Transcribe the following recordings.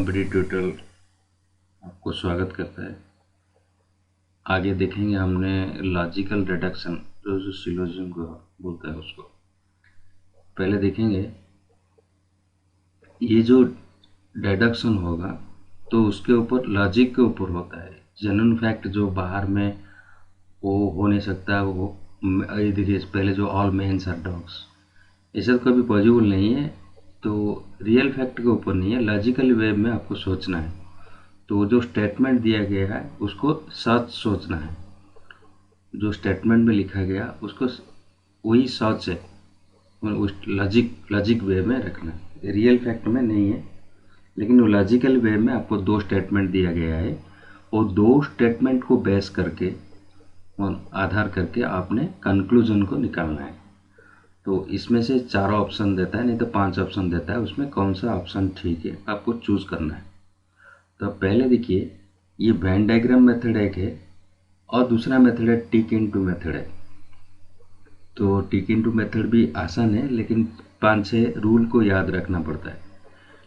Competitive tutorial आपको स्वागत करता है। आगे देखेंगे हमने लॉजिकल रिडक्शन जो सिलोजिज्म को बोलता है उसको पहले देखेंगे। ये जो डिडक्शन होगा तो उसके ऊपर लॉजिक के ऊपर होता है। जेन्युइन फैक्ट जो बाहर में वो हो नहीं सकता। वो ये देखिए पहले जो ऑल मेन्स आर डॉग्स, ऐसा तो कभी पॉसिबल नहीं है। तो रियल फैक्ट के ऊपर नहीं है, लॉजिकल वे में आपको सोचना है। तो जो स्टेटमेंट दिया गया है उसको सच सोचना है। जो स्टेटमेंट में लिखा गया उसको वही सच है, उस लॉजिक वे में रखना है। रियल फैक्ट में नहीं है, लेकिन वो लॉजिकल वे में आपको दो स्टेटमेंट दिया गया है और दो स्टेटमेंट को बेस करके और आधार करके आपने कंक्लूजन को निकालना है। तो इसमें से 4 ऑप्शन देता है, नहीं तो 5 ऑप्शन देता है। उसमें कौन सा ऑप्शन ठीक है आपको चूज करना है। तो पहले देखिए, ये वेन डायग्राम मेथड एक है और दूसरा मेथड है टिक इनटू मेथड है। तो टिक इनटू मेथड भी आसान है, लेकिन 5-6 रूल को याद रखना पड़ता है।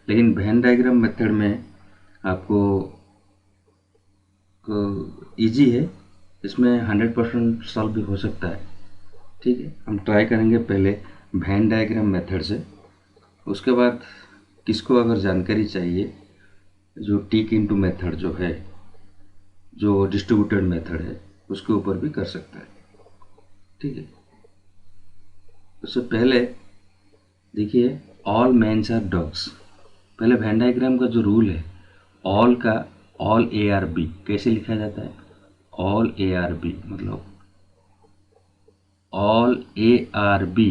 लेकिन वेन डायग्राम मेथड में आपको इजी है, इसमें 100% सॉल्व भी हो सकता है। ठीक है, हम ट्राई करेंगे पहले वेन डायग्राम मेथड से। उसके बाद किसको अगर जानकारी चाहिए, जो टिक इनटू मेथड जो है, जो डिस्ट्रीब्यूटेड मेथड है, उसके ऊपर भी कर सकता है। ठीक है, उससे पहले देखिए ऑल मेन्स आर डॉग्स। पहले वेन डायग्राम का जो रूल है, ऑल का ऑल ए आर बी कैसे लिखा जाता है। ऑल ए आर बी मतलब ऑल ए आर बी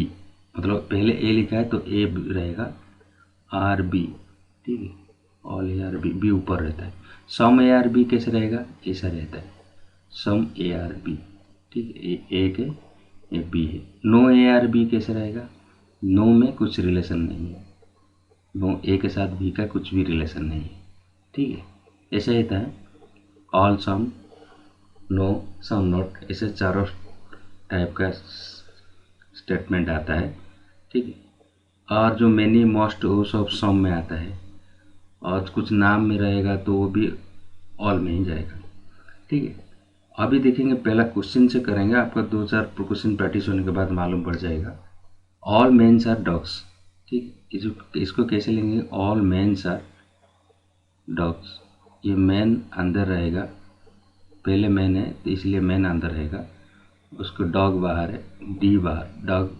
मतलब पहले ए लिखा है तो ए रहेगा, आर बी। ठीक है, all A are B, B ऊपर रहता है। सम ए आर बी कैसे रहेगा, ऐसा रहता है, सम ए आर बी। ठीक है, ए एक है, ये बी है। नो ए आर बी कैसे रहेगा, नो में कुछ रिलेशन नहीं है, नो ए के साथ बी का कुछ भी रिलेशन नहीं है। ठीक है, ऐसा रहता है। All some, no, some not, ऐसे चारों टाइप का स्टेटमेंट आता है। ठीक है, और जो मैनी मोस्ट वो सब सम में आता है, और कुछ नाम में रहेगा तो वो भी ऑल में ही जाएगा। ठीक है, अभी देखेंगे पहला क्वेश्चन से करेंगे। आपका 2-4 क्वेश्चन प्रैक्टिस होने के बाद मालूम पड़ जाएगा। All mens are dogs. ठीक, इसको कैसे लेंगे, ऑल मेन्स आर डॉग्स। ये मैन अंदर रहेगा, पहले मैन है तो इसलिए मैन अंदर रहेगा, उसको डॉग बाहर है, डी बाहर, dog.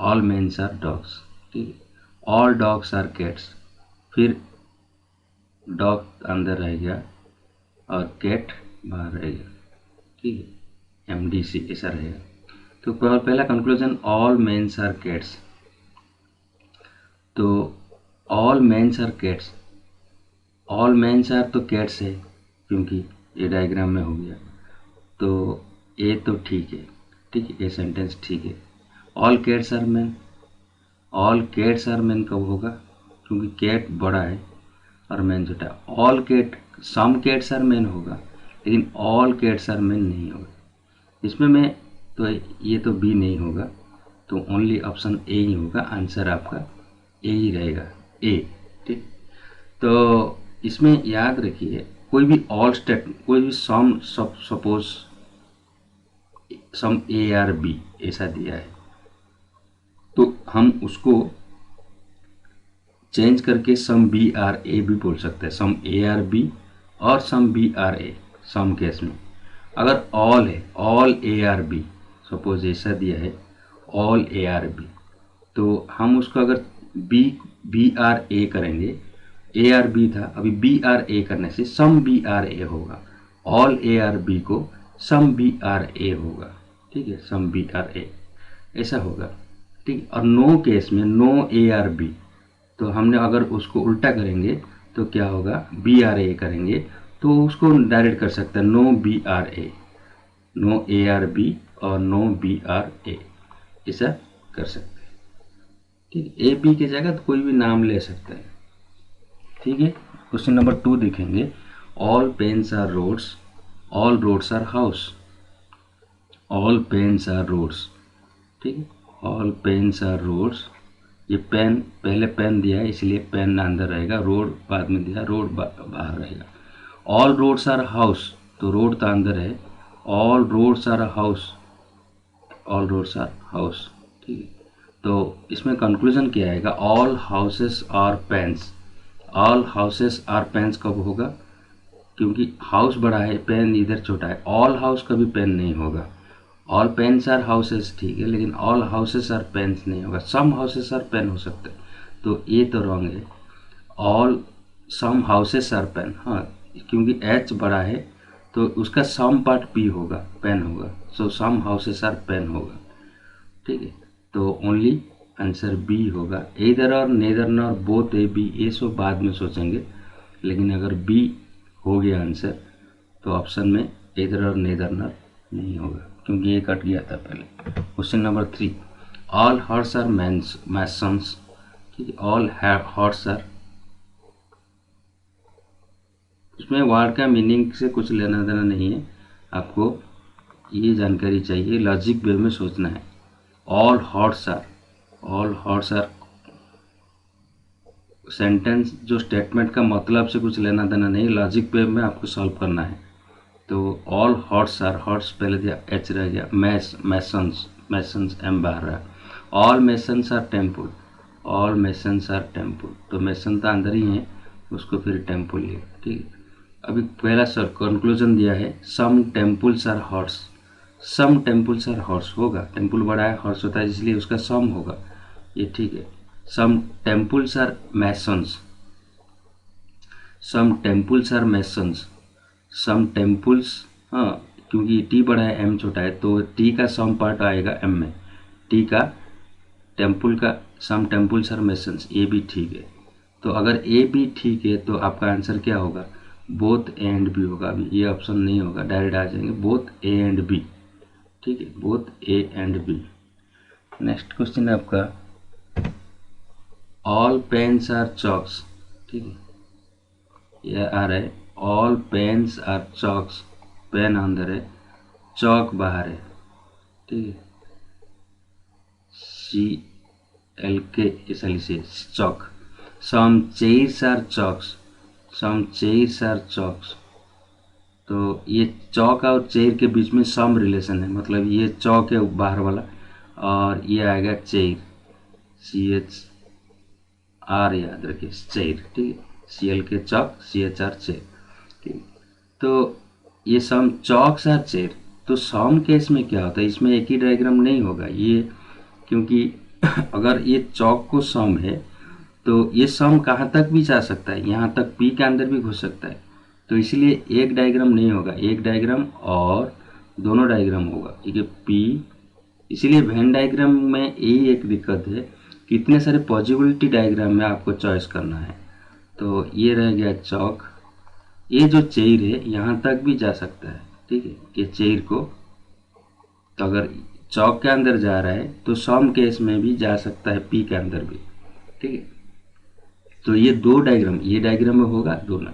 All mens are dogs. ठीक है, ऑल डॉग्स आर कैट्स, फिर डॉग अंदर रह गया और कैट बाहर रहेगा। ठीक है, MDC ऐसा रहेगा। तो पहला conclusion, all mens are cats. तो all mens are cats, all mens are तो कैट्स है क्योंकि ये डायग्राम में हो गया, तो ये तो ठीक है। ठीक है, ये सेंटेंस ठीक है। All cats are man, all cats are man कब होगा, क्योंकि कैट बड़ा है और मैन छोटा है। All cat, some cats are man होगा, लेकिन ऑल कैट्स आर मैन नहीं होगा। इसमें मैं तो ये तो बी नहीं होगा, तो ओनली ऑप्शन ए ही होगा। आंसर आपका ए ही रहेगा, ए। ठीक, तो इसमें याद रखिए, कोई भी ऑल स्टेट, कोई भी some, suppose some A are B ऐसा दिया है, तो हम उसको चेंज करके सम बी आर ए भी बोल सकते हैं। सम ए आर बी और some B are A, some case में। अगर ऑल है, all A are B, suppose ऐसा दिया है ऑल ए आर बी, तो हम उसको अगर बी आर ए करेंगे, ए आर बी था, अभी बी आर ए करने से सम बी आर ए होगा। ऑल ए आर बी को सम बी आर ए होगा। ठीक है, सम बी आर ए ऐसा होगा। ठीक, और नो केस में नो ए आर बी, तो हमने अगर उसको उल्टा करेंगे तो क्या होगा, बी आर ए करेंगे तो उसको डायरेक्ट कर सकते हैं, no B are A, no A are B और नो बी आर ए, ऐसा कर सकते हैं। ठीक, ए बी की जगह तो कोई भी नाम ले सकते हैं। ठीक है, क्वेश्चन नंबर 2 देखेंगे। All pens are roads, all roads are house. All pens are roads. ठीक है, ऑल पेन्स आर रोड्स, ये पेन, पहले पेन दिया है इसलिए पेन अंदर रहेगा, रोड बाद में दिया, रोड बाहर रहेगा। ऑल रोड्स आर हाउस, तो रोड तो अंदर है, all roads are house, all roads are house, ठीक है। तो इसमें कंक्लूजन क्या आएगा, all houses are pens. All houses are pens कब होगा, क्योंकि हाउस बड़ा है, पेन इधर छोटा है, ऑल हाउस कभी पेन नहीं होगा। ऑल पेन्स आर हाउसेस, ठीक है, लेकिन ऑल हाउसेस आर पेन्स नहीं होगा। सम हाउसेस आर पेन हो सकते हैं, तो ये तो रॉन्ग है। All some houses are pen, हाँ, क्योंकि एच बड़ा है तो उसका सम पार्ट पी होगा, पेन होगा, so some houses are pen होगा, ठीक है। तो ओनली आंसर बी होगा। इधर और neither nor both A B, ये सब बाद में सोचेंगे, लेकिन अगर बी हो गया आंसर तो ऑप्शन में इधर और नेदर नॉर नहीं होगा, क्योंकि ये कट गया था पहले। Question number 3, all horse are masons, ठीक है, ऑल हॉर्स आर, उसमें वर्ड का मीनिंग से कुछ लेना देना नहीं है, आपको ये जानकारी चाहिए, लॉजिक वे में सोचना है। All horse are, all horse are sentence जो स्टेटमेंट का मतलब से कुछ लेना देना नहीं, लॉजिक वे में आपको सॉल्व करना है। तो ऑल हॉर्स आर, हॉर्स पहले दिया, एच रह गया, मैसन्स, मैसन्स एम बाहर रहा, all masons are temple, all masons are temple, तो मैसन तो अंदर ही है, उसको फिर टेम्पल लिया, ठीक है। अभी पहला सर कंक्लूजन दिया है, some temples are horse, some temples are horse होगा, टेम्पल बड़ा है, हॉर्स होता है, इसलिए उसका सम होगा, ये ठीक है। Some temples are masons, some temples are masons, some temples, हाँ, क्योंकि टी बड़ा है एम छोटा है, तो टी का सम पार्ट आएगा एम में, टी का टेम्पल का, सम टेम्पल्स आर मैसन्स, ये भी ठीक है। तो अगर ए भी ठीक है तो आपका आंसर क्या होगा, बोथ ए एंड बी होगा। अभी ये ऑप्शन नहीं होगा, डायरेक्ट आ जाएंगे बोथ ए एंड बी, ठीक है, both A and B. Next question है आपका, ऑल पेन्स आर चॉक्स, ठीक है, ये आ रहा है, all pens are chalks, pen अंदर है, चौक बाहर है, ठीक है, सी एल के एस से चौक। Some chairs are chalks, some chairs are chalks, तो ये चौक और चेयर के बीच में सम रिलेशन है, मतलब ये चौक है बाहर वाला और ये आएगा चेयर, सी एच आर याद रखिए, चेयर, ठीक है, सी एल के चौक, सी एच आर चेयर, ठीक। तो ये सम चौक्स आर चेयर, तो सम केस में क्या होता है, इसमें एक ही डायग्राम नहीं होगा ये, क्योंकि अगर ये चौक को सम है तो ये सम कहाँ तक भी जा सकता है, यहाँ तक पी के अंदर भी घुस सकता है, तो इसलिए एक डायग्राम नहीं होगा, एक डायग्राम और दोनों डायग्राम होगा, ठीक है, पी। इसीलिए वेन डायग्राम में यही एक दिक्कत है, कितने सारे पॉजिबिलिटी डायग्राम में आपको चॉइस करना है। तो ये रह गया चौक, ये जो चेयर है यहाँ तक भी जा सकता है, ठीक है, ये चेयर को, तो अगर चौक के अंदर जा रहा है तो सम केस में भी जा सकता है, पी के अंदर भी, ठीक है। तो ये दो डायग्राम, ये डायग्राम में होगा, दोनों,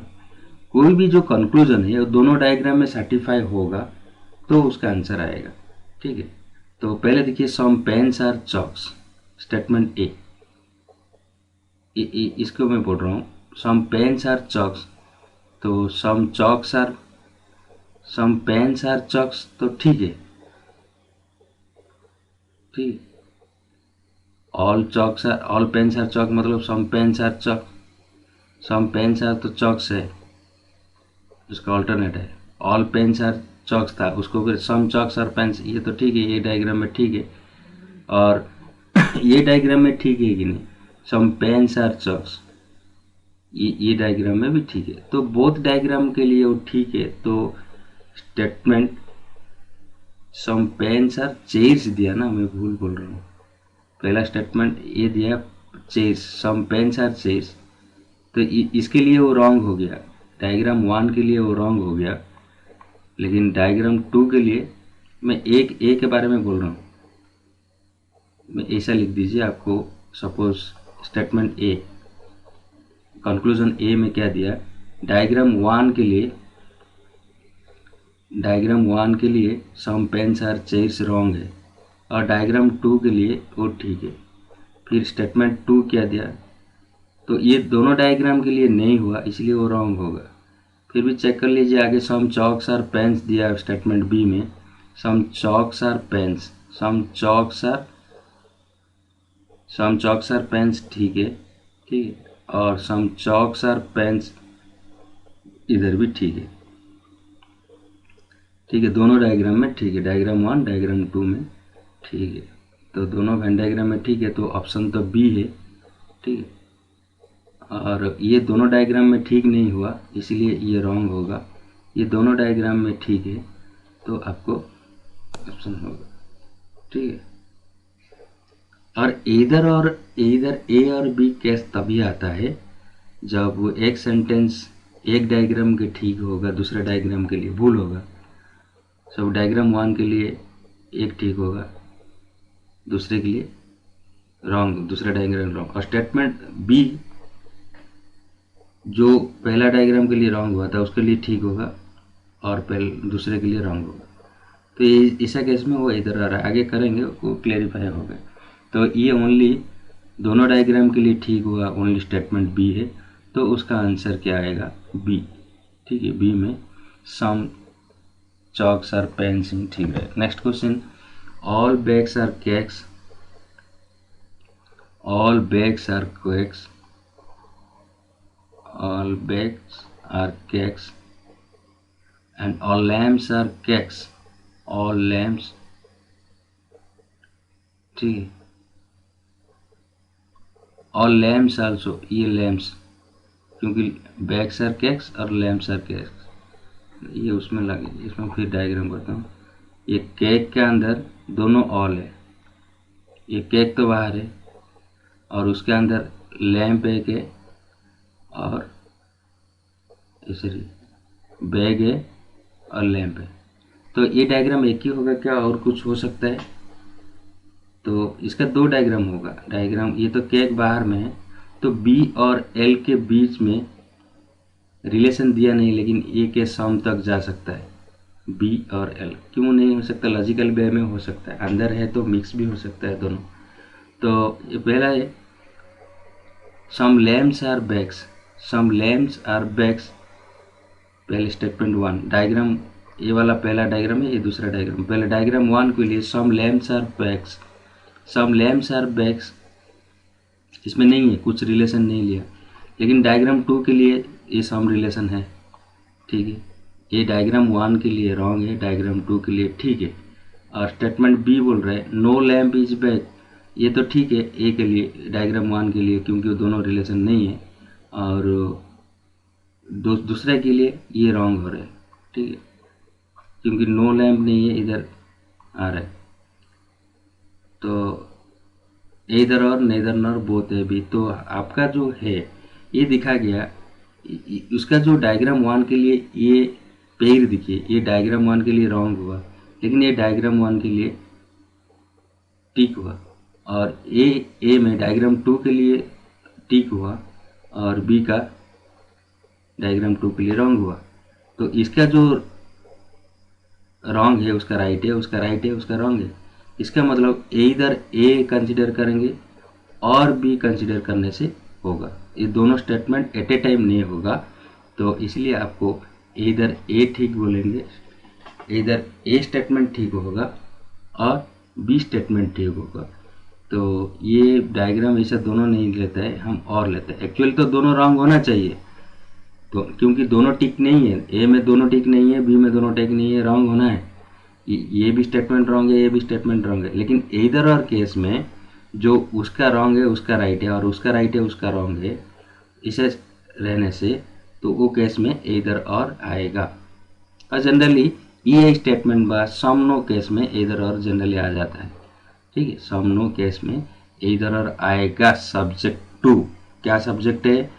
कोई भी जो कंक्लूजन है वो दोनों डायग्राम में सर्टिफाई होगा तो उसका आंसर आएगा, ठीक है। तो पहले देखिए, some pens are chalks, statement A, इसको मैं बोल रहा हूँ, सम पेन्स आर चॉक्स, तो some chalks are, some pens are chalks, तो ठीक है, ठीक, all chalks are, all pens are chalk मतलब some pens are chalk, some pens are तो चॉक्स है, उसका ऑल्टरनेट है, ऑल पेन्स आर चॉक्स था, उसको फिर सम चॉक्स आर पेन्स, ये तो ठीक है, ये डायग्राम में ठीक है, और ये डायग्राम में ठीक है कि नहीं, सम पेन्स आर चॉक्स, ये डायग्राम में भी ठीक है, तो बोथ डायग्राम के लिए वो ठीक है। तो statement some pens are chairs दिया ना, मैं भूल बोल रहा हूँ, पहला स्टेटमेंट ये दिया chairs, some pens are chairs, तो इसके लिए वो रॉन्ग हो गया, डायग्राम 1 के लिए वो रॉन्ग हो गया, लेकिन डायग्राम 2 के लिए मैं एक ए के बारे में बोल रहा हूँ, मैं ऐसा लिख दीजिए आपको, सपोज स्टेटमेंट ए, कंक्लूजन ए में क्या दिया, डायग्राम 1 के लिए, डायग्राम 1 के लिए सम पेन्स आर चेयर्स रॉन्ग है, और डायग्राम 2 के लिए वो ठीक है, फिर स्टेटमेंट 2 क्या दिया, तो ये दोनों डायग्राम के लिए नहीं हुआ, इसलिए वो रॉन्ग होगा। फिर भी चेक कर लीजिए आगे, सम चॉक्स आर पेन्स दिया स्टेटमेंट बी में, some chalks are pens, some chalks are pens ठीक है, ठीक है, और सम चॉक्स आर पेन्स इधर भी ठीक है, ठीक है, दोनों डायग्राम में ठीक है, डायग्राम 1 डायग्राम 2 में ठीक है, तो दोनों वेन डायग्राम में ठीक है, तो ऑप्शन तो बी है, ठीक है। और ये दोनों डायग्राम में ठीक नहीं हुआ, इसलिए ये रॉन्ग होगा। ये दोनों डायग्राम में ठीक है, तो आपको ऑप्शन होगा, ठीक है। और इधर ए और बी केस तभी आता है जब वो एक सेंटेंस एक डायग्राम के ठीक होगा, दूसरे डायग्राम के लिए भूल होगा। सब डायग्राम 1 के लिए एक ठीक होगा, दूसरे के लिए रॉन्ग, दूसरा डायग्राम रॉन्ग। और स्टेटमेंट बी जो पहला डायग्राम के लिए रॉन्ग हुआ था उसके लिए ठीक होगा, और दूसरे के लिए रॉन्ग होगा। तो ये ऐसा केस में वो इधर आ रहा है, आगे करेंगे वो क्लेरिफाई होगा। तो ये ओनली दोनों डायग्राम के लिए ठीक हुआ, ओनली स्टेटमेंट बी है, तो उसका आंसर क्या आएगा, बी, ठीक है। बी में सम चॉक्स आर पेन्स ठीक है। Next question, all bags are cakes, all bags are cakes, all bags are cakes, and all lamps are cakes, all lamps, ठीक है। all lamps also, ये lamps, क्योंकि bags are cakes और lamps are cakes, ये उसमें लगे, इसमें फिर डायग्राम करता हूँ। ये केक के अंदर दोनों ऑल है, ये केक तो बाहर है, और उसके अंदर लैंप एक है, और ऐसे बैग है और लैंप है। तो ये डायग्राम एक ही होगा क्या, और कुछ हो सकता है? तो इसका दो डायग्राम होगा। डायग्राम ये तो केक बाहर में है, तो बी और एल के बीच में रिलेशन दिया नहीं, लेकिन ए के सम तक जा सकता है। बी और एल क्यों नहीं हो सकता, लॉजिकल वे में हो सकता है, अंदर है तो मिक्स भी हो सकता है दोनों। तो ये पहला है some lamps are bags, some lamps are bags, पहले स्टेटमेंट 1 डायग्राम, ये वाला पहला डायग्राम है, ये दूसरा डायग्राम। पहले डायग्राम 1 के लिए some lamps are bags, some lamps are bags, इसमें नहीं है, कुछ रिलेशन नहीं लिया। लेकिन डायग्राम 2 के लिए ये सम रिलेशन है, ठीक है। ये डायग्राम 1 के लिए रॉन्ग है, डायग्राम 2 के लिए ठीक है। और स्टेटमेंट बी बोल रहा है नो लैम्प इज बैग, ये तो ठीक है ए के लिए, डायग्राम 1 के लिए, क्योंकि वो दोनों रिलेशन नहीं है। और दूसरे के लिए ये रॉन्ग हो रहा है, ठीक है, क्योंकि नो लैम्प नहीं है, इधर आ रहा है। तो इधर और नेदर नॉर बोथ है भी, तो आपका जो है ये दिखा गया। उसका जो डायग्राम 1 के लिए ये पेड़ दिखे, ये डायग्राम 1 के लिए रॉन्ग हुआ, लेकिन ये डायग्राम 1 के लिए ठीक हुआ। और ए में डायग्राम 2 के लिए ठीक हुआ, और बी का डायग्राम 2 के लिए रॉन्ग हुआ। तो इसका जो रॉन्ग है उसका राइट है, उसका राइट है उसका रॉन्ग है। इसका मतलब इधर ए कंसिडर करेंगे और बी कंसिडर करने से होगा, ये दोनों स्टेटमेंट एट ए टाइम नहीं होगा। तो इसलिए आपको इधर ए ठीक बोलेंगे, इधर ए स्टेटमेंट ठीक होगा और बी स्टेटमेंट ठीक होगा। तो ये डायग्राम ऐसा दोनों नहीं लेता है, हम और लेते हैं। एक्चुअली तो दोनों रॉन्ग होना चाहिए, तो क्योंकि दोनों टिक नहीं है, ए में दोनों टिक नहीं है, बी में दोनों टिक नहीं है, रॉन्ग होना है। ये भी स्टेटमेंट रॉन्ग है, ये भी स्टेटमेंट रॉन्ग है। लेकिन इधर और केस में जो उसका रॉन्ग है उसका राइट है, और उसका राइट है उसका रॉन्ग है, इसे रहने से तो वो केस में इधर और आएगा। और जनरली ये स्टेटमेंट बाद सम नो केस में इधर और जनरली आ जाता है, ठीक है। सम नो केस में इधर और आएगा। सब्जेक्ट टू क्या सब्जेक्ट है,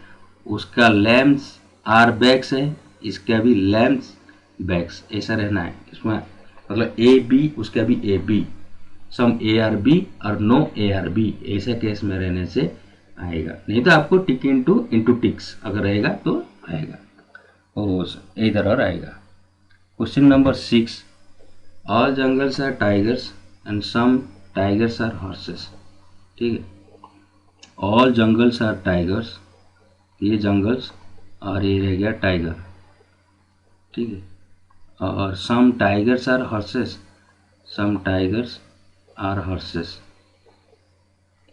उसका लैम्प्स आर बैग्स है, इसका भी लैम्प्स बैग्स, ऐसा रहना है इसमें। मतलब ए बी, उसका भी A B, some A are B और नो ए आर बी, ऐसे केस में रहने से आएगा। नहीं तो आपको टिक इंटू टिक्स अगर रहेगा तो आएगा, और इधर और आएगा। Question number 6, all jungles are tigers and some tigers are horses, ठीक है। ऑल जंगल्स आर टाइगर्स, ये जंगल्स और ये रह गया टाइगर, ठीक है। और some tigers are horses, some tigers are horses.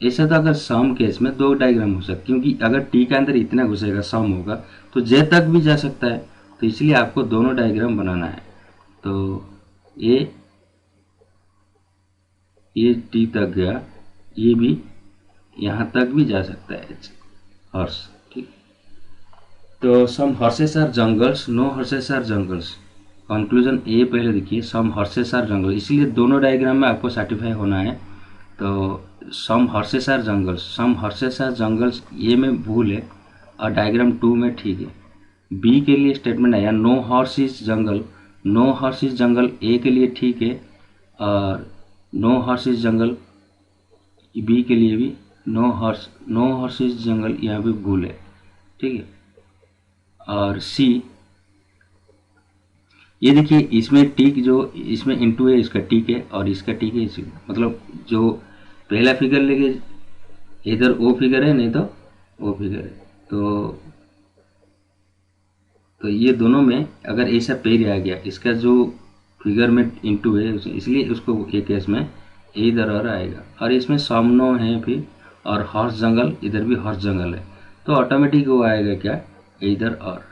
ऐसा तो अगर सम केस में दो डायग्राम हो सकते, क्योंकि अगर टी के अंदर इतना घुसेगा सम होगा तो जे तक भी जा सकता है, तो इसलिए आपको दोनों डायग्राम बनाना है। तो ये टी तक गया, ये भी यहाँ तक भी जा सकता है एच, हॉर्स, ठीक। तो some horses are jungles, no horses are jungles. Conclusion A पहले देखिए, सम हॉर्सेस आर जंगल, इसलिए दोनों डायग्राम में आपको सर्टिफाई होना है। तो some horses are jungles, some horses are jungles ये में भूल है और डायग्राम 2 में ठीक है। बी के लिए स्टेटमेंट आया no horse is jungle, no horse is jungle A के लिए ठीक है, और no horse is jungle B के लिए भी नो हॉर्स इज जंगल यहाँ भी भूल है, ठीक है। और सी, ये देखिए इसमें टिक जो इसमें इंटू है इसका टिक है और इसका टिक है इसी, मतलब जो पहला फिगर लेके इधर ओ फिगर है नहीं तो ओ फिगर है, तो ये दोनों में अगर ऐसा पेयर आ गया, इसका जो फिगर में इंटू है इसलिए उसको एक केस में इधर और आएगा, और इसमें सामनो है फिर और हॉर्स जंगल, इधर भी हॉर्स जंगल है, तो ऑटोमेटिक वो आएगा क्या इधर और।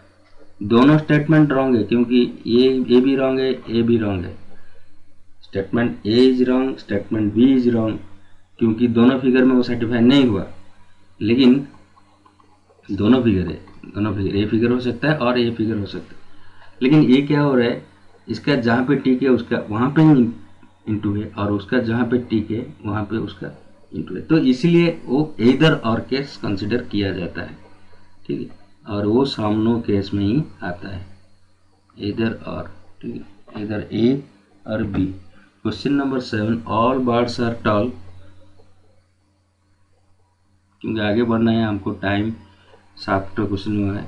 दोनों स्टेटमेंट रॉन्ग है क्योंकि ये भी रॉन्ग है, ए भी रॉन्ग है। Statement A is wrong, statement B is wrong, क्योंकि दोनों फिगर में वो सर्टिफाई नहीं हुआ। लेकिन दोनों फिगर है, दोनों फिगर, ए फिगर हो सकता है और ए फिगर हो सकता है। लेकिन ये क्या हो रहा है, इसका जहाँ पे टिक है उसका वहाँ पे इंटू है, और उसका जहाँ पे टिक है वहाँ पे उसका इंटू है, तो इसीलिए वो इधर और केस कंसिडर किया जाता है, ठीक है। और वो सामनो केस में ही आता है, इधर और, ठीक है, इधर ए और B. Question number 7, all birds are tall, क्योंकि आगे बढ़ना है हमको, टाइम 7 क्वेश्चन हुआ है,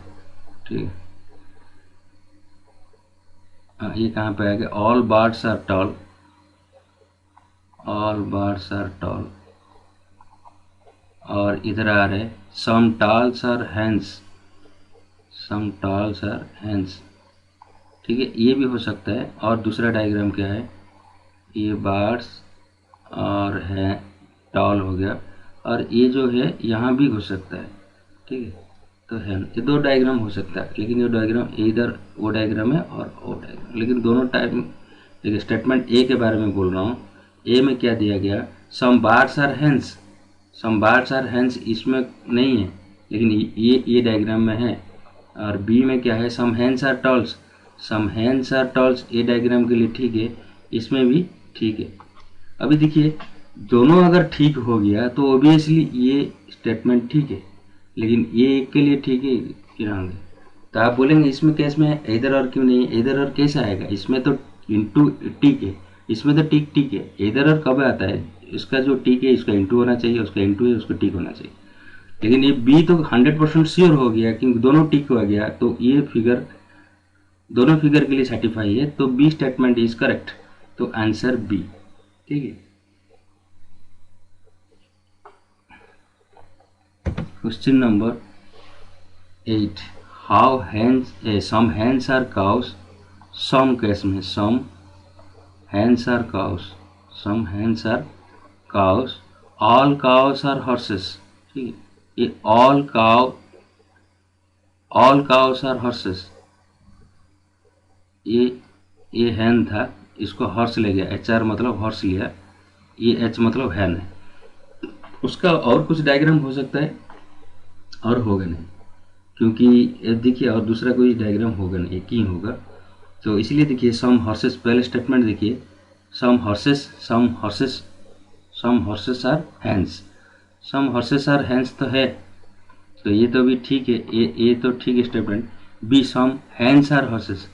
ठीक है। ये कहाँ पे आएगा, all birds are tall, all birds are tall, और इधर आ रहे some talls are hens, some talls are hens, ठीक है, ये भी हो सकता है। और दूसरा डायग्राम क्या है, ये बर्ड्स और है टॉल हो गया, और ये जो है यहाँ भी हो सकता है, ठीक है। तो है ये दो डायग्राम हो सकता है, लेकिन ये डायग्राम इधर वो डायग्राम है और वो डायग्राम, लेकिन दोनों टाइप। देखिए स्टेटमेंट ए के बारे में बोल रहा हूँ, ए में क्या दिया गया, some birds are hens, some birds are hens इसमें नहीं है, लेकिन ये डायग्राम में है। और बी में क्या है, some hens are talls, some hens are talls ये डायग्राम के लिए ठीक है, इसमें भी ठीक है। अभी देखिए दोनों अगर ठीक हो गया तो ओबियसली ये स्टेटमेंट ठीक है, लेकिन ये एक के लिए ठीक है कि रॉन्ग है। तो आप बोलेंगे इसमें केस में इधर और क्यों नहीं है, इधर और कैसे आएगा, इसमें तो इंटू टिक है, इसमें तो टिक टिक है, इधर और कब आता है, इसका जो टिक है इसका इंटू होना चाहिए, उसका इंटू है उसका टिक होना चाहिए। लेकिन ये बी तो 100% श्योर हो गया क्योंकि दोनों टिक हो गया, तो ये फिगर दोनों फिगर के लिए सर्टिफाई है, तो बी स्टेटमेंट इज करेक्ट, तो आंसर बी, ठीक है। Question number 8, how hens, some hens are cows, some case में some hens are cows, some hens are cows, all cows are horses, ठीक है। ये ऑल काउस आर हॉर्सेस, ये हैन था, इसको हॉर्स ले गया, एच आर मतलब हॉर्स लिया, ये एच मतलब हैन है। उसका और कुछ डायग्राम हो सकता है और होगा नहीं, क्योंकि देखिए और दूसरा कोई डायग्राम होगा नहीं, एक ही होगा। तो इसलिए देखिए सम हॉर्सेस, पहले स्टेटमेंट देखिए, some horses are hens, some horses are hens तो है, तो ये तो भी ठीक है, ये तो ठीक है statement. B some hens are horses,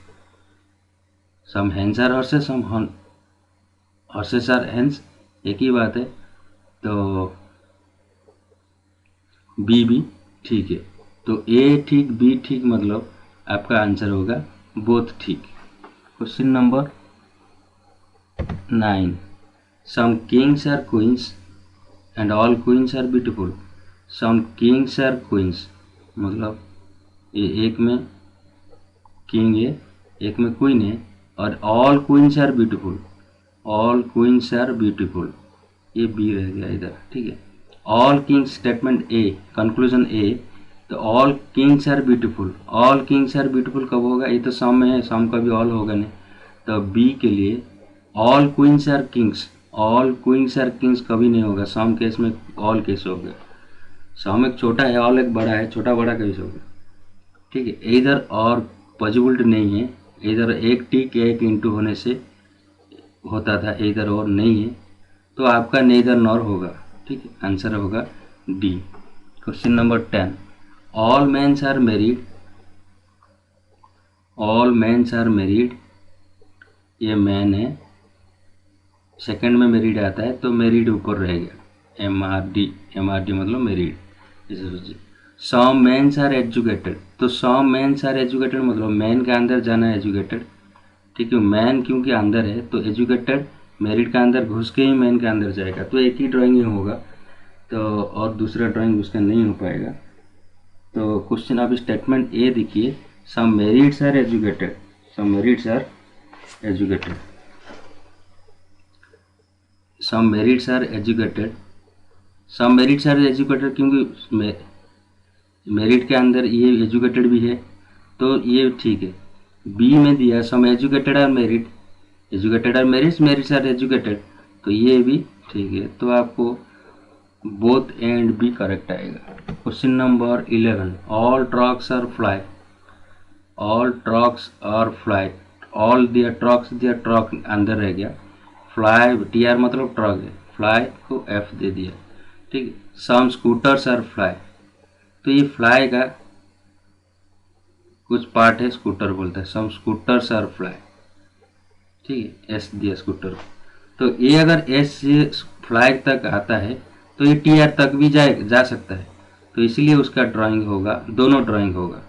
some hens are horses, some horses are hens, एक ही बात है, तो बी भी ठीक है। तो ए ठीक बी ठीक, मतलब आपका आंसर होगा बोथ ठीक। Question number 9, some kings are queens and all queens are beautiful, some kings are queens, मतलब ये एक में किंग है एक में क्वीन है, और all queens are beautiful, all queens are beautiful, ये बी रह गया इधर, ठीक है। All kings statement A, conclusion A, तो all kings are beautiful, all kings are beautiful कब होगा, ये तो सम में है, सम का भी ऑल होगा नहीं, तो बी के लिए all queens are kings, all queens are kings कभी नहीं होगा, सम केस में ऑल केस हो गया, सम एक छोटा है ऑल एक बड़ा है, छोटा बड़ा केस होगा, ठीक है। इधर और पॉसिबिलिटी नहीं है, इधर एक टिक एक इंटू होने से होता था, इधर और नहीं है, तो आपका नेदर नॉर होगा, ठीक है, आंसर होगा D. Question number 10, all mens are married, all mens are married, ये मैन है, सेकंड में मैरिड आता है तो मैरिड ऊपर रहेगा, एम आर डी मतलब मैरिड, ऐसे सोचिए। सम मेंस आर एजुकेटेड, तो सम मेंस आर एजुकेटेड मतलब मैन के अंदर जाना है एजुकेटेड, ठीक है, मैन क्योंकि अंदर है तो एजुकेटेड मैरिड का अंदर घुस के ही मैन के अंदर जाएगा, तो एक ही ड्राइंग ही होगा, तो और दूसरा ड्राइंग उसका नहीं हो पाएगा। तो क्वेश्चन आप स्टेटमेंट ए देखिए, some marrieds are educated, some marrieds are educated, some marrieds are educated, some marrieds are educated क्योंकि मेरिट के अंदर ये एजुकेटेड भी है, तो ये ठीक है। बी में दिया some educated are merit, educated are merits, merits are educated, तो ये भी ठीक है, तो आपको बोथ एंड बी करेक्ट आएगा। Question number 11, all trucks are fly, all trucks are fly, all दिया ट्रक्स दिया, ट्रक अंदर रह गया, फ्लाई टी आर मतलब ट्रक है, फ्लाई को एफ दे दिया, ठीक है। सम स्कूटर्स आर फ्लाई, तो ये फ्लाई का कुछ पार्ट है स्कूटर बोलता है, सम स्कूटर्स आर फ्लाई, ठीक है, एस दिया स्कूटर, तो ये अगर एस से फ्लाई तक आता है तो ये टी आर तक भी जा सकता है, तो इसीलिए उसका ड्राइंग होगा, दोनों ड्राइंग होगा,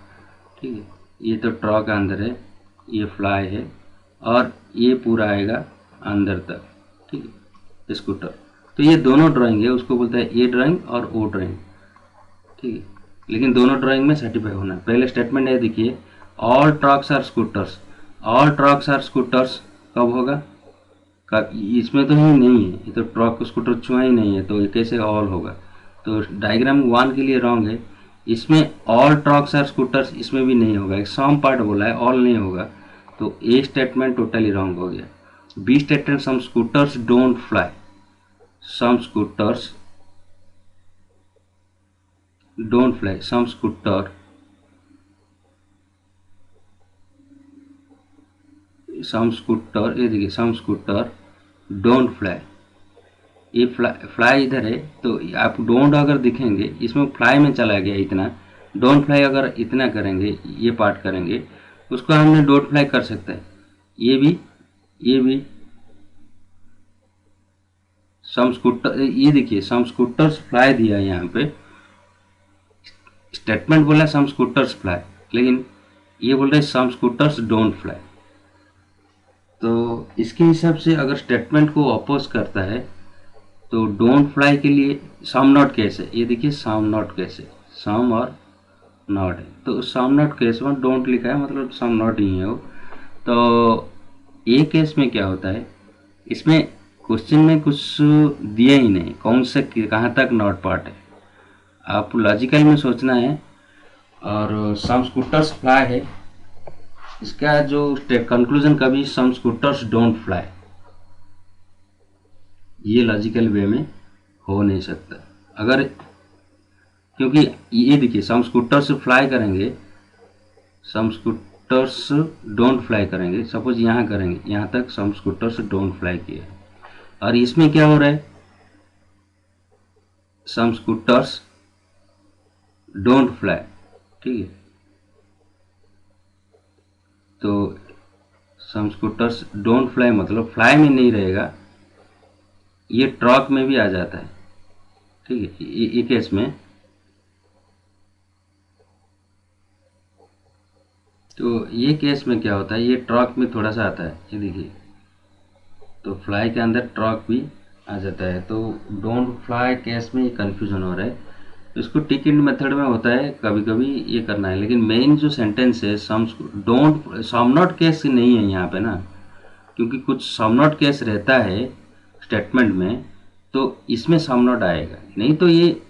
ठीक है। ये तो ट्रक का अंदर है, ये फ्लाई है, और ये पूरा आएगा अंदर तक, ठीक है, स्कूटर, तो ये दोनों ड्राइंग है, उसको बोलता है ए ड्राइंग और ओ ड्राइंग, ठीक है, लेकिन दोनों ड्राइंग में सर्टिफाई होना है। पहले स्टेटमेंट है देखिए, all trucks are scooters, all trucks are scooters कब होगा, इसमें तो ही नहीं है, ये तो ट्रक स्कूटर छुआ ही नहीं है, तो ये कैसे ऑल होगा, तो डायग्राम 1 के लिए रॉन्ग है, इसमें ऑल ट्रक्स आर स्कूटर्स इसमें भी नहीं होगा, एक सम पार्ट बोला है, ऑल नहीं होगा, तो ए स्टेटमेंट टोटली रॉन्ग हो गया। B statement, some scooters don't fly, some scooters don't fly, some scooter, some scooter, ये देखिए सम स्कूटर डोंट फ्लाई, ये फ्लाई इधर है, तो आप डोंट अगर दिखेंगे इसमें फ्लाई में चला गया इतना, डोंट फ्लाई अगर इतना करेंगे, ये पार्ट करेंगे, उसको हमने डोंट फ्लाई कर सकता है, ये भी सम स्कूटर, ये देखिए सम स्कूटर्स फ्लाई दिया है, यहाँ पे स्टेटमेंट बोला सम स्कूटर्स फ्लाई, लेकिन ये बोल रहे सम स्कूटर्स डोंट फ्लाई, तो इसके हिसाब से अगर स्टेटमेंट को अपोज करता है तो डोंट फ्लाई के लिए सम नॉट केस है, ये देखिए सम नॉट केस है, सम और नॉट है, तो सम नॉट केस में डोंट लिखा है मतलब सम नॉट ही है वो, तो ए केस में क्या होता है, इसमें क्वेश्चन में कुछ दिया ही नहीं, कौन से कहाँ तक नॉट पार्ट है, आप लॉजिकल में सोचना है, और सम स्कूटर्स फ्लाई है, इसका जो कंक्लूजन कभी सम स्कूटर्स डोंट फ्लाई, ये लॉजिकल वे में हो नहीं सकता, अगर क्योंकि ये देखिए सम स्कूटर्स फ्लाई करेंगे, सम स्कूटर्स डोंट फ्लाई करेंगे, सपोज यहाँ करेंगे, यहाँ तक सम स्कूटर्स डोंट फ्लाई किया, और इसमें क्या हो रहा है, सम स्कूटर्स डोंट फ्लाई, ठीक है, तो सम स्कूटर्स डोंट फ्लाई मतलब फ्लाई में नहीं रहेगा, ये ट्रक में भी आ जाता है, ठीक है, ये केस में, तो ये केस में क्या होता है, ये ट्रक में थोड़ा सा आता है, ये देखिए, तो फ्लाई के अंदर ट्रक भी आ जाता है, तो डोंट फ्लाई केस में ये कन्फ्यूजन हो रहा है, इसको टिक इंड मेथड में होता है, कभी कभी ये करना है, लेकिन मेन जो सेंटेंस है some don't some not case नहीं है यहाँ पे ना, क्योंकि कुछ सम नॉट केस रहता है स्टेटमेंट में, तो इसमें सम नॉट आएगा, नहीं तो ये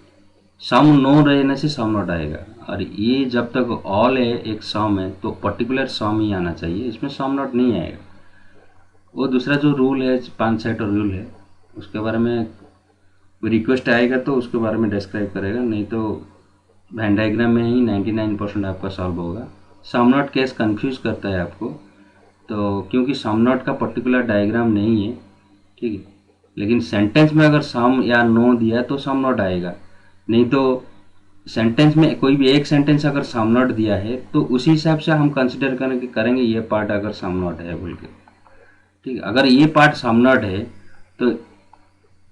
सम नो रहने से सम नॉट आएगा। और ये जब तक ऑल है एक सम है तो पर्टिकुलर सम ही आना चाहिए, इसमें सम नॉट नहीं आएगा। वो दूसरा जो रूल है 5 सेट रूल है, उसके बारे में रिक्वेस्ट आएगा तो उसके बारे में डिस्क्राइब करेगा, नहीं तो वेन डायग्राम में ही 99% आपका सॉल्व होगा। सम नॉट केस कंफ्यूज करता है आपको, तो क्योंकि सम नॉट का पर्टिकुलर डायग्राम नहीं है, ठीक है, लेकिन सेंटेंस में अगर सम या नो दिया तो सम नॉट आएगा, नहीं तो सेंटेंस में कोई भी एक सेंटेंस अगर सम नॉट दिया है तो उसी हिसाब से हम कंसिडर करेंगे ये पार्ट अगर सम नॉट है बोल के, ठीक है। अगर ये पार्ट सम नॉट है तो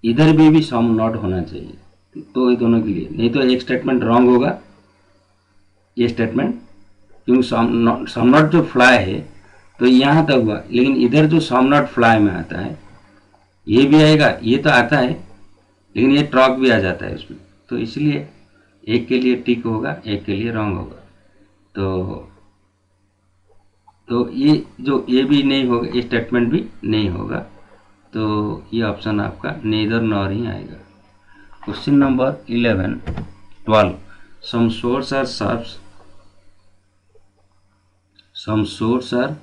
इधर भी सम नॉट होना चाहिए, तो ये दोनों के लिए, नहीं तो एक स्टेटमेंट रॉन्ग होगा ये स्टेटमेंट, क्योंकि सम नॉट जो फ्लाई है तो यहाँ तक हुआ, लेकिन इधर जो सम नॉट फ्लाई में आता है ये भी आएगा, ये तो आता है लेकिन ये ट्रॉक भी आ जाता है उसमें, तो इसलिए एक के लिए टिक होगा एक के लिए रॉन्ग होगा। तो ये जो ये भी नहीं होगा, ये स्टेटमेंट भी नहीं होगा, तो ये ऑप्शन आपका नेदर नॉर ही आएगा। Question number 12 some source are sharps, some source are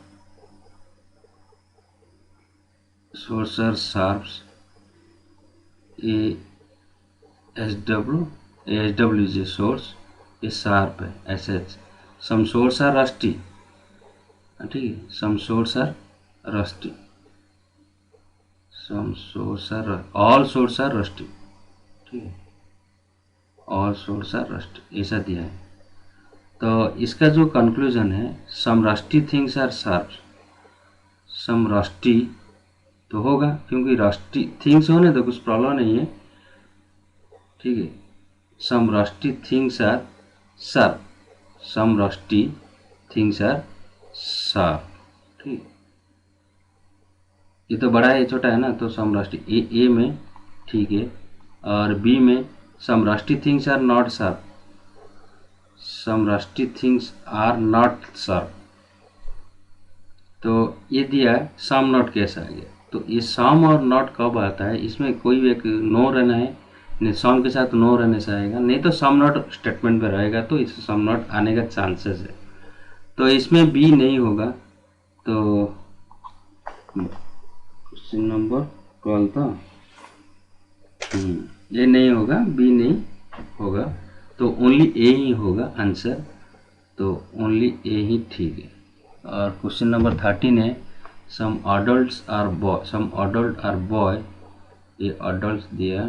sharps, ASW is a source, ये शार्प है SH। some source are rusty, ठीक है, some source are rusty, some source are all source are rusty, ठीक है, all source are rusty ऐसा दिया है। तो इसका जो कंक्लूजन है some rusty things are sharp, some rusty तो होगा क्योंकि रस्टी थिंग्स होने तो कुछ प्रॉब्लम नहीं है, ठीक है। Some rusty things are sharp, some rusty things are sharp, ठीक। ये तो बड़ा है छोटा है ना, तो सम रस्टी ए में ठीक है, और बी में some rusty things are not sharp, some rusty things are not sharp, तो ये दिया सम नॉट केस आ गया। तो ये सम और नॉट कब आता है, इसमें कोई भी एक नो रहना है, नहीं सम के साथ नो रहने से आएगा, नहीं तो सम नॉट स्टेटमेंट में रहेगा तो इस सम नॉट आने का चांसेस है, तो इसमें बी नहीं होगा। तो क्वेश्चन नंबर 12 था, ये नहीं होगा, बी नहीं होगा, तो ओनली ए ही होगा आंसर, तो ओनली ए ही ठीक है। और क्वेश्चन नंबर 13 है some adults are boy, some adult are boy, ये अडल्ट दिया,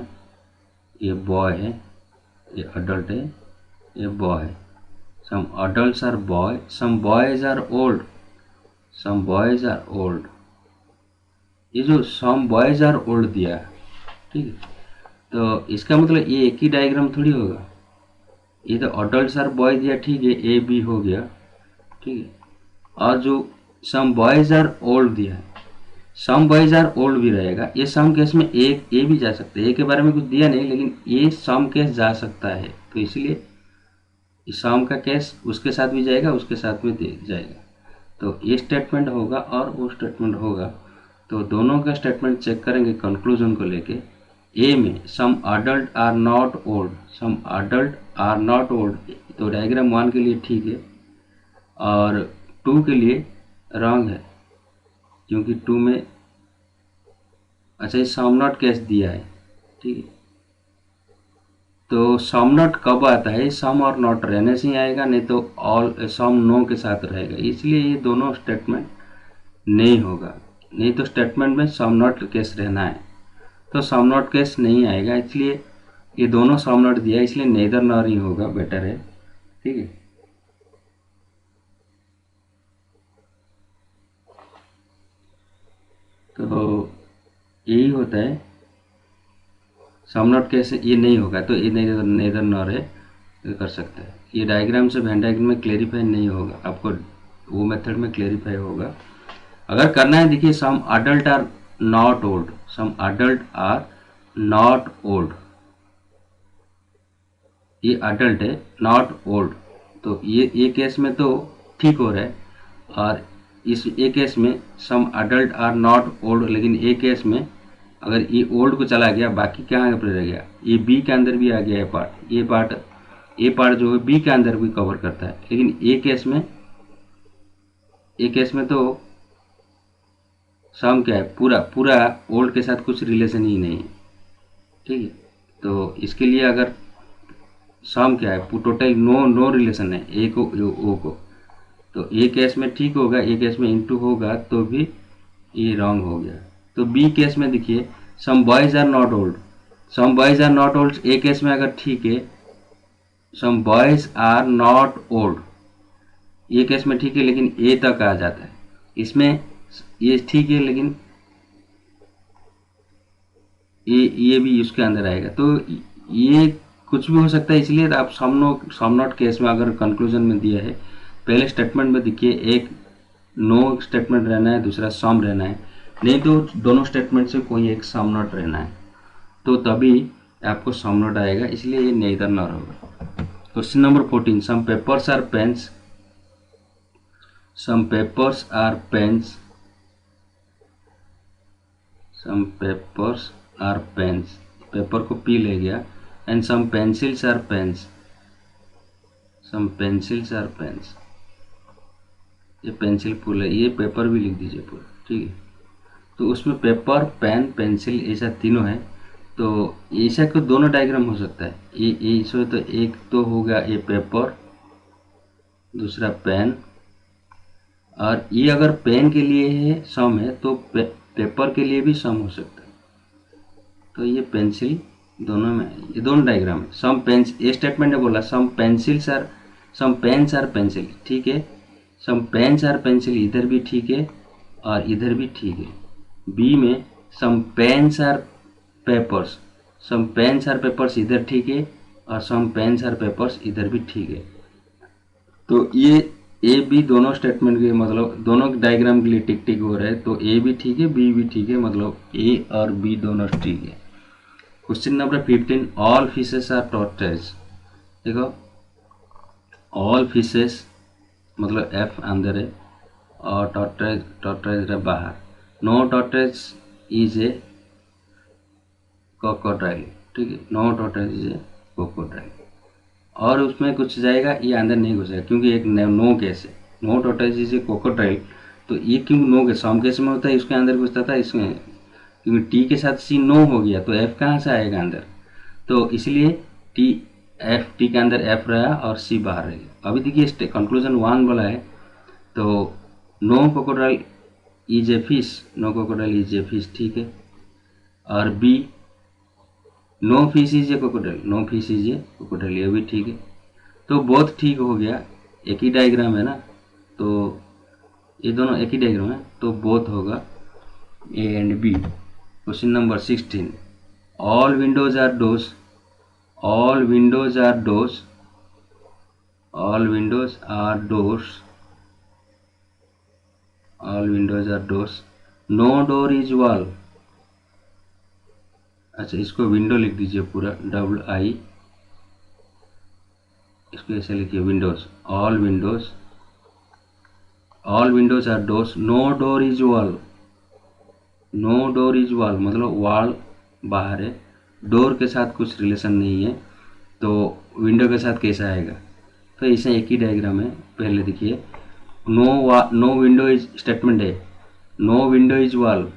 ये बॉय है, ये अडल्ट है, ये बॉय है। Some adults are boy, some boys are old, some boys are old, ये जो सम बॉयज आर ओल्ड दिया है, ठीक है, तो इसका मतलब ये एक ही डायग्राम थोड़ी होगा, ये तो अडल्ट्स आर बॉय दिया, ठीक है, ए बी हो गया, ठीक है, और जो सम बॉयज आर ओल्ड दिया है, सम बॉयज आर ओल्ड भी रहेगा, ये सम केस में एक ए भी जा सकता है, ए के बारे में कुछ दिया नहीं लेकिन ये सम केस जा सकता है, तो इसलिए सम का केस उसके साथ भी जाएगा उसके साथ में जाएगा, तो ये स्टेटमेंट होगा और वो स्टेटमेंट होगा, तो दोनों का स्टेटमेंट चेक करेंगे कंक्लूजन को लेके। ए में some adult are not old, some adult are not old, तो डायग्राम 1 के लिए ठीक है, और 2 के लिए रॉन्ग है, क्योंकि 2 में अच्छा ये सम नॉट केस दिया है, ठीक है, तो सम नॉट कब आता है, सम और नॉट रहने से ही आएगा, नहीं तो ऑल सम नो के साथ रहेगा, इसलिए ये दोनों स्टेटमेंट नहीं होगा, नहीं तो स्टेटमेंट में सम नॉट केस रहना है, तो सम नॉट केस नहीं आएगा, इसलिए ये दोनों सम नॉट दिया, इसलिए नेदर नॉर ही होगा, बेटर है, ठीक है। तो यही होता है, सम नॉट केस ये नहीं होगा तो ये नेदर नॉर है, ये कर सकता है। ये डायग्राम से वेन डायग्राम में क्लेरिफाई नहीं होगा, आपको वो मेथड में क्लेरिफाई होगा। अगर करना है देखिए some adult are not old, some adult are not old, ये अडल्ट है, नॉट ओल्ड, तो ये केस में तो ठीक हो रहा है। और इस ए केस में some adult are not old, लेकिन ए केस में अगर ये ओल्ड को चला गया, बाकी कहाँ पर रह गया, ये बी के अंदर भी आ गया है पार्ट, ये पार्ट जो है बी के अंदर भी कवर करता है। लेकिन ए केस में तो सम क्या है, पूरा पूरा ओल्ड के साथ कुछ रिलेशन ही नहीं है, ठीक है। तो इसके लिए अगर सम क्या है, टोटल नो रिलेशन है ए को ओ को, तो ए केस में ठीक होगा, ए केस में इनटू होगा तो भी ये रॉन्ग हो गया। तो बी केस में देखिए some boys are not old, some boys are not old A case में अगर ठीक है, some boys are not old ये केस में ठीक है, लेकिन ए तक आ जाता है, इसमें ये ठीक है, लेकिन ये भी उसके अंदर आएगा। तो ये कुछ भी हो सकता है, इसलिए आप सम नॉट केस में अगर कंक्लूजन में दिया है, पहले स्टेटमेंट में देखिए एक नो स्टेटमेंट रहना है, दूसरा सम रहना है, नहीं तो दोनों स्टेटमेंट से कोई एक सम नॉट रहना है, तो तभी आपको सम नॉट आएगा, इसलिए ये नेदर नॉर होगा। Question number 14, some papers are pens, some papers are pens, some papers are pens, paper को पी ले गया, and some pencils are pens, some pencils are pens, ये पेंसिल फुल है, ये पेपर भी लिख दीजिए पूरा, ठीक है। तो उसमें पेपर, पेन, पेंसिल ऐसा तीनों है, तो ऐसा को दोनों डायग्राम हो सकता है, ये इसमें तो एक तो होगा ये पेपर, दूसरा पेन, और ये अगर पेन के लिए है सम है तो पेपर के लिए भी सम हो सकता है। तो ये पेंसिल दोनों में, ये दोनों डायग्राम है। सम पेंस, ये स्टेटमेंट ने बोला some pencils are, some pens are pencil, ठीक है, सम पेन्स आर पेंसिल इधर भी ठीक है और इधर भी ठीक है। बी में some pens are papers, some pens are papers इधर ठीक है और सम पेन्स आर पेपर्स इधर भी ठीक है। तो ये ए बी दोनों स्टेटमेंट के मतलब दोनों डायग्राम के लिए टिक टिक हो रहा है, तो ए भी ठीक है बी भी ठीक है, मतलब ए और बी दोनों ठीक है। Question number 15, all fishes are tortoise, देखो ऑल फिशेस मतलब एफ अंदर है और टॉर्टोइज है बाहर, no tortoise is a crocodile, ठीक है, no tortoise is a crocodile, और उसमें कुछ जाएगा ये अंदर नहीं घुसेगा क्योंकि एक नो केस है, no tortoise is a crocodile, तो ये क्यों नो केस, सम केस में होता है इसके अंदर घुसता था, इसमें क्योंकि टी के साथ सी नो हो गया तो एफ कहाँ से आएगा अंदर, तो इसलिए टी के अंदर एफ रहा और सी बाहर रहेगा। अभी देखिए कंक्लूजन 1 बोला है, तो no crocodile is a fish, no crocodile is a fish, ठीक है, और B no fish is a crocodile, no fish is a crocodile, ये भी ठीक है। तो बहुत ठीक हो गया, एक ही डायग्राम है ना, तो ये दोनों एक ही डायग्राम है, तो बोथ होगा A and B. Question number 16, all windows are doors, all windows are doors, all windows are doors, all windows are doors, no door is wall, अच्छा इसको विंडो लिख दीजिए पूरा, डबल आई, इसको ऐसे लिखिए windows, all windows, all windows are doors, no door is wall, no door is wall मतलब wall बाहर है, डोर के साथ कुछ रिलेशन नहीं है, तो विंडो के साथ कैसा आएगा, तो इसे एक ही डायग्राम है। पहले देखिए नो विंडो इज स्टेटमेंट है, no window is wall,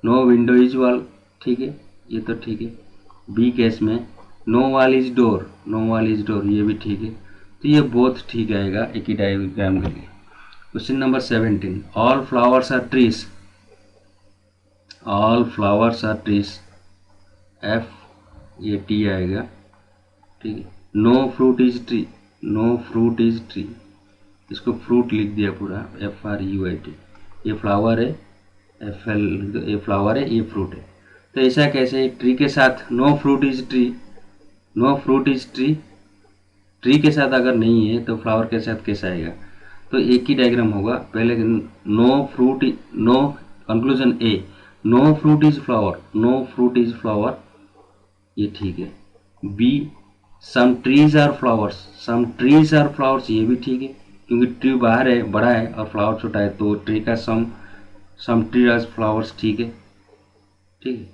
no window is wall, ठीक है, ये तो ठीक है। बी केस में no wall is door, no wall is door, ये भी ठीक है, तो ये बहुत ठीक आएगा एक ही डायग्राम के लिए। Question number 17, all flowers are trees, all flowers are trees, F ये टी आएगा, ठीक है, no fruit is tree, no fruit is tree, इसको फ्रूट लिख दिया पूरा, FRUIT, ये फ्लावर है, FL ये फ्लावर है, ये फ्रूट है, तो ऐसा कैसे, ट्री के साथ no fruit is tree, no fruit is tree, tree के साथ अगर नहीं है तो फ्लावर के साथ कैसे आएगा, तो एक ही डायग्राम होगा। पहले no fruit, no conclusion A, no fruit is flower, no fruit is flower, ये ठीक है। B some trees are flowers, some trees are flowers, ये भी ठीक है क्योंकि ट्री बाहर है, बड़ा है, और फ्लावर छोटा है, तो ट्री का सम ट्री आर फ्लावर्स ठीक है, ठीक है।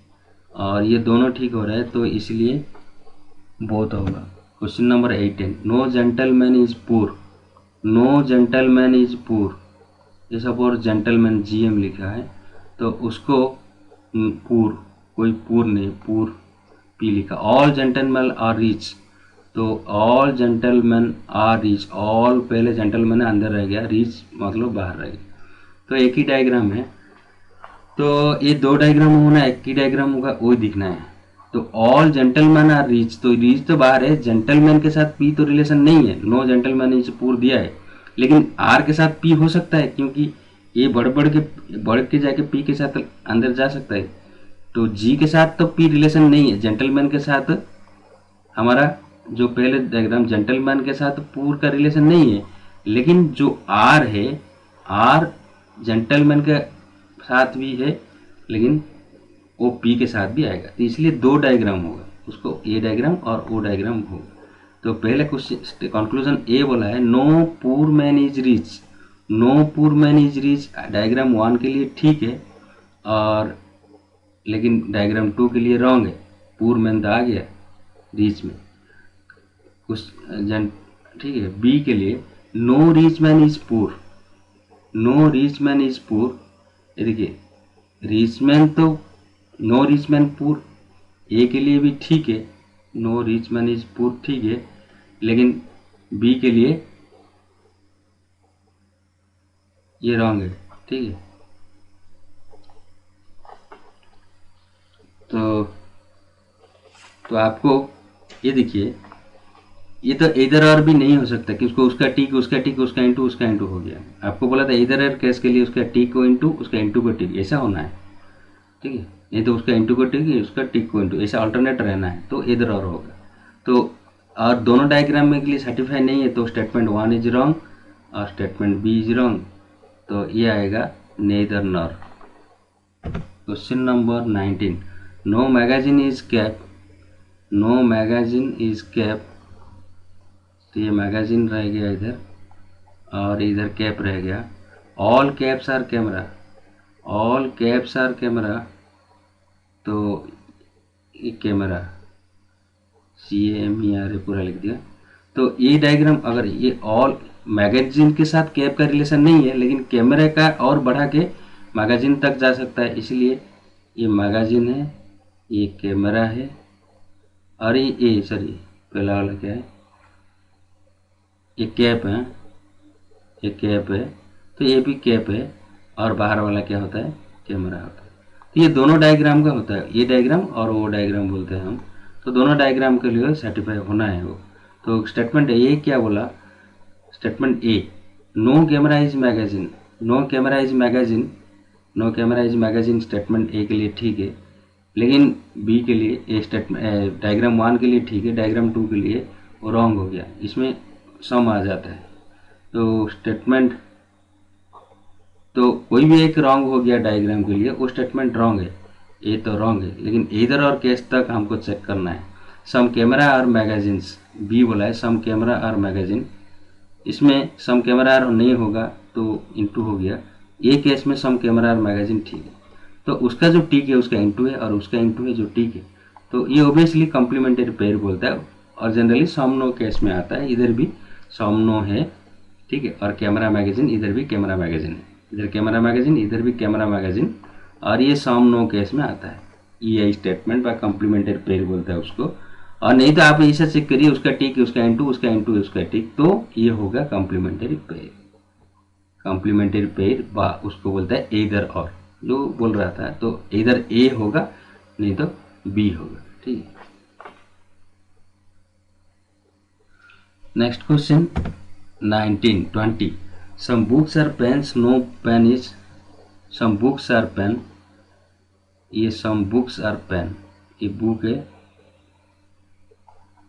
और ये दोनों ठीक हो रहा है, तो इसलिए बोथ होगा। Question number 18, no gentleman is poor, no gentleman is poor, ये सपोज जेंटलमैन जीएम लिखा है तो उसको पुअर, कोई पुअर नहीं, पुअर पी लिखा। ऑल जेंटलमैन आर रिच, तो all gentleman are rich, all पहले जेंटलमैन अंदर रह गया, रिच मतलब बाहर रह गया, तो एक ही डायग्राम है। तो ये दो डायग्राम होना, एक ही डायग्राम होगा, वही दिखना है। तो ऑल जेंटलमैन आर रिच, तो रिच तो बाहर है, जेंटलमैन के साथ पी तो रिलेशन नहीं है, नो जेंटलमैन इज पुअर दिया है, लेकिन आर के साथ पी हो सकता है क्योंकि ये बढ़ के जाके पी के साथ अंदर जा सकता है। तो जी के साथ तो पी रिलेशन नहीं है, जेंटलमैन के साथ हमारा जो पहले डायग्राम जेंटलमैन के साथ पुअर का रिलेशन नहीं है, लेकिन जो आर है, आर जेंटलमैन के साथ भी है, लेकिन वो पी के साथ भी आएगा, तो इसलिए दो डायग्राम होगा, उसको ए डायग्राम और ओ डायग्राम होगा। तो पहले क्वेश्चन कंक्लूजन ए बोला है, no poor man is rich, no poor man is rich diagram 1 के लिए ठीक है, और लेकिन डायग्राम 2 के लिए रॉन्ग है, पुअर मैन तो आ गया रिच में कुछ जन, ठीक है। बी के लिए no rich man is poor, no rich man is poor, ये देखिए रिच मैन तो no rich man poor, A के लिए भी ठीक है, no rich man is poor ठीक है, लेकिन बी के लिए ये रॉन्ग है, ठीक है। तो आपको ये देखिए, ये तो इधर और भी नहीं हो सकता कि उसको उसका टिक उसका टिक उसका इंटू उसका इंटू हो गया। आपको बोला था इधर और केस के लिए उसका टिक को इंटू उसका इंटू को टिक, ऐसा होना है, ठीक है। नहीं तो उसका इंटू को टिक उसका टिक को इंटू, ऐसा अल्टरनेट रहना है, तो इधर और होगा। तो और दोनों डायग्राम में के लिए सर्टिफाई नहीं है, तो स्टेटमेंट 1 इज रॉन्ग और स्टेटमेंट बी इज रॉन्ग, तो ये आएगा neither nor. Question number 19, no magazine is cap, no magazine is cap, तो ये मैगजीन रह गया इधर और इधर कैप रह गया। All caps are camera, all caps are camera, तो ये कैमरा CAMERA पूरा लिख दिया। तो ये डायग्राम अगर ये ऑल मैगजीन के साथ कैप का रिलेशन नहीं है, लेकिन कैमरे का और बढ़ा के मैगजीन तक जा सकता है, इसलिए ये मैगजीन है, ये कैमरा है, और ये सॉरी पहला वाला क्या है, ये कैप है, ये कैप है, तो ये भी कैप है, और बाहर वाला क्या होता है, कैमरा होता है। तो ये दोनों डायग्राम का होता है, ये डायग्राम और वो डायग्राम बोलते हैं हम, तो दोनों डायग्राम के लिए सर्टिफाई होना है वो। तो स्टेटमेंट ए क्या बोला, statement A, no camera is magazine, no camera is magazine, no camera is magazine statement A के लिए ठीक है, लेकिन बी के लिए ए स्टेटमेंट डायग्राम 1 के लिए ठीक है, डायग्राम 2 के लिए वो रॉन्ग हो गया, इसमें सम आ जाता है। तो स्टेटमेंट, तो कोई भी एक रॉन्ग हो गया डायग्राम के लिए, वो स्टेटमेंट रॉन्ग है, ये तो रॉन्ग है, लेकिन इधर और केस तक हमको चेक करना है। सम कैमरा और मैगजीन्स, बी बोला है सम कैमरा और मैगजीन, इसमें सम कैमरा और नहीं होगा तो इंटू हो गया, ये केस में सम कैमरा और मैगजीन ठीक है, तो उसका जो टिक है उसका इंटू है और उसका इंटू है जो टिक है, तो ये ओबियसली कॉम्प्लीमेंट्री पेयर बोलता है, और जनरली सम नो केस में आता है, इधर भी सम नो है, ठीक है, और कैमरा मैगजीन इधर भी कैमरा मैगजीन है, इधर कैमरा मैगजीन इधर भी कैमरा मैगजीन, और ये सम नो केस में आता है, ये स्टेटमेंट बाय कॉम्प्लीमेंट्री पेयर बोलता है उसको। और नहीं तो आप ऐसा चेक करिए, उसका टिक उसका इंटू उसका इंटू उसका टिक, तो ये होगा कॉम्प्लीमेंट्री पेयर। कॉम्प्लीमेंट्री पेयर उसको बोलता है इधर और, जो बोल रहा था, तो इधर ए होगा नहीं तो बी होगा, ठीक है। Next question 19-20, some books are pens, no pen is, some books are pen, ये सम बुक्स आर पेन, ये बुक है,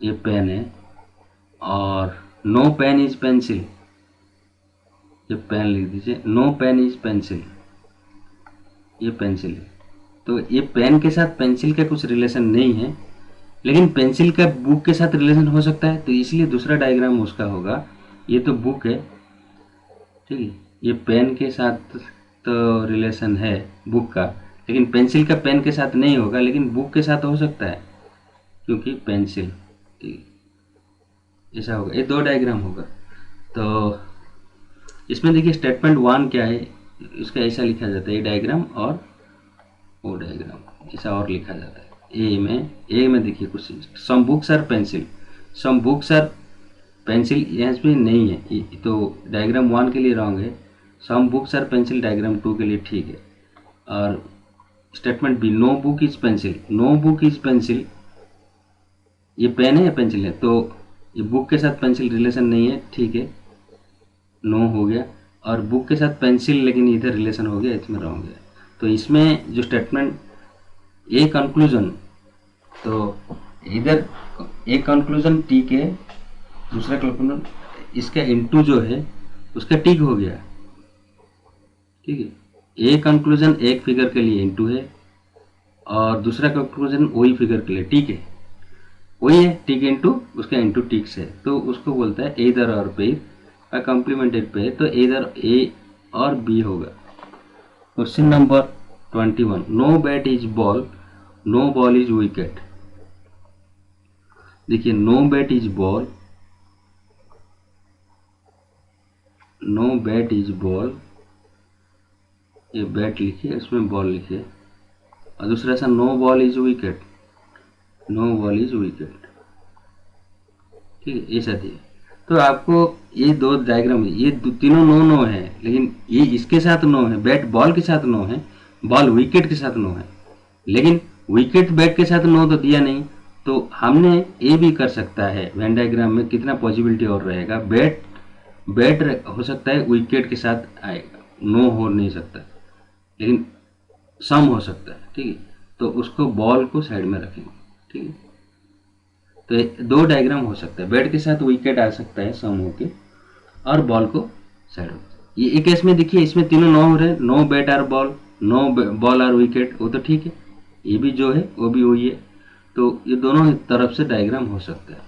ये पेन है, और नो पेन इज पेंसिल, ये पेन लिख दीजिए, नो पेन इज पेंसिल, ये पेंसिल है, तो ये पेन के साथ पेंसिल का कुछ रिलेशन नहीं है, लेकिन पेंसिल का बुक के साथ रिलेशन हो सकता है, तो इसलिए दूसरा डायग्राम उसका होगा। ये तो बुक है, ठीक है, ये पेन के साथ तो रिलेशन है बुक का, लेकिन पेंसिल का पेन के साथ नहीं होगा, लेकिन बुक के साथ हो सकता है क्योंकि पेंसिल, ठीक है, ऐसा होगा। ये दो डायग्राम होगा। तो इसमें देखिए स्टेटमेंट 1 क्या है, इसका ऐसा लिखा जाता है, ये डायग्राम और वो डायग्राम ऐसा और लिखा जाता है। ए में देखिए कुछ, some books are pencil, some books are pencil यहाँ पे नहीं है, तो डायग्राम 1 के लिए रॉन्ग है। Some books are pencil diagram 2 के लिए ठीक है। और statement B, no book is pencil, no book is pencil, ये पेन है या पेंसिल है, तो ये बुक के साथ पेंसिल रिलेशन नहीं है, ठीक है, नो हो गया। और बुक के साथ पेंसिल लेकिन इधर रिलेशन हो गया, इसमें रॉन्ग है। तो इसमें जो स्टेटमेंट ए कंक्लूजन, तो इधर एक कंक्लूजन टिक है, दूसरा कंक्लूजन इसका इनटू जो है उसका टिक हो गया, ठीक है। ए कंक्लूजन एक फिगर के लिए इनटू है और दूसरा कंक्लूजन वही फिगर के लिए टिक है, वही है, टिक इनटू उसका इनटू टिक से, तो उसको बोलता है इधर और पेयर का कॉम्प्लीमेंटेड पेयर, तो इधर ए और बी होगा। Question number 21, no bat is ball, no ball is wicket. देखिए no bat is ball, no bat is ball, ये बैट लिखिए, उसमें बॉल लिखिए, और दूसरा ऐसा no ball is wicket, no ball is wicket, ठीक है, ऐसा दिए। तो आपको ये दो डायग्राम, ये तीनों नो नो है, लेकिन ये इसके साथ नो है, बैट बॉल के साथ नो है, बॉल विकेट के साथ नो है, लेकिन विकेट बैट के साथ नो तो दिया नहीं। तो हमने ये भी कर सकता है, वेन डायग्राम में कितना पॉसिबिलिटी और रहेगा, बैट बैट हो सकता है विकेट के साथ आएगा, नो हो नहीं सकता, लेकिन सम हो सकता है, ठीक है। तो उसको बॉल को साइड में रखेंगे, ठीक है। तो दो डायग्राम हो सकता है, बैट के साथ विकेट आ सकता है सम होके, और बॉल को साइड में। ये एक केस में देखिए, इसमें तीनों नो हो रहे, no bat are ball, no ball are wicket, वो तो ठीक है, ये भी जो है वो भी वही है। तो ये दोनों तरफ से डायग्राम हो सकता है,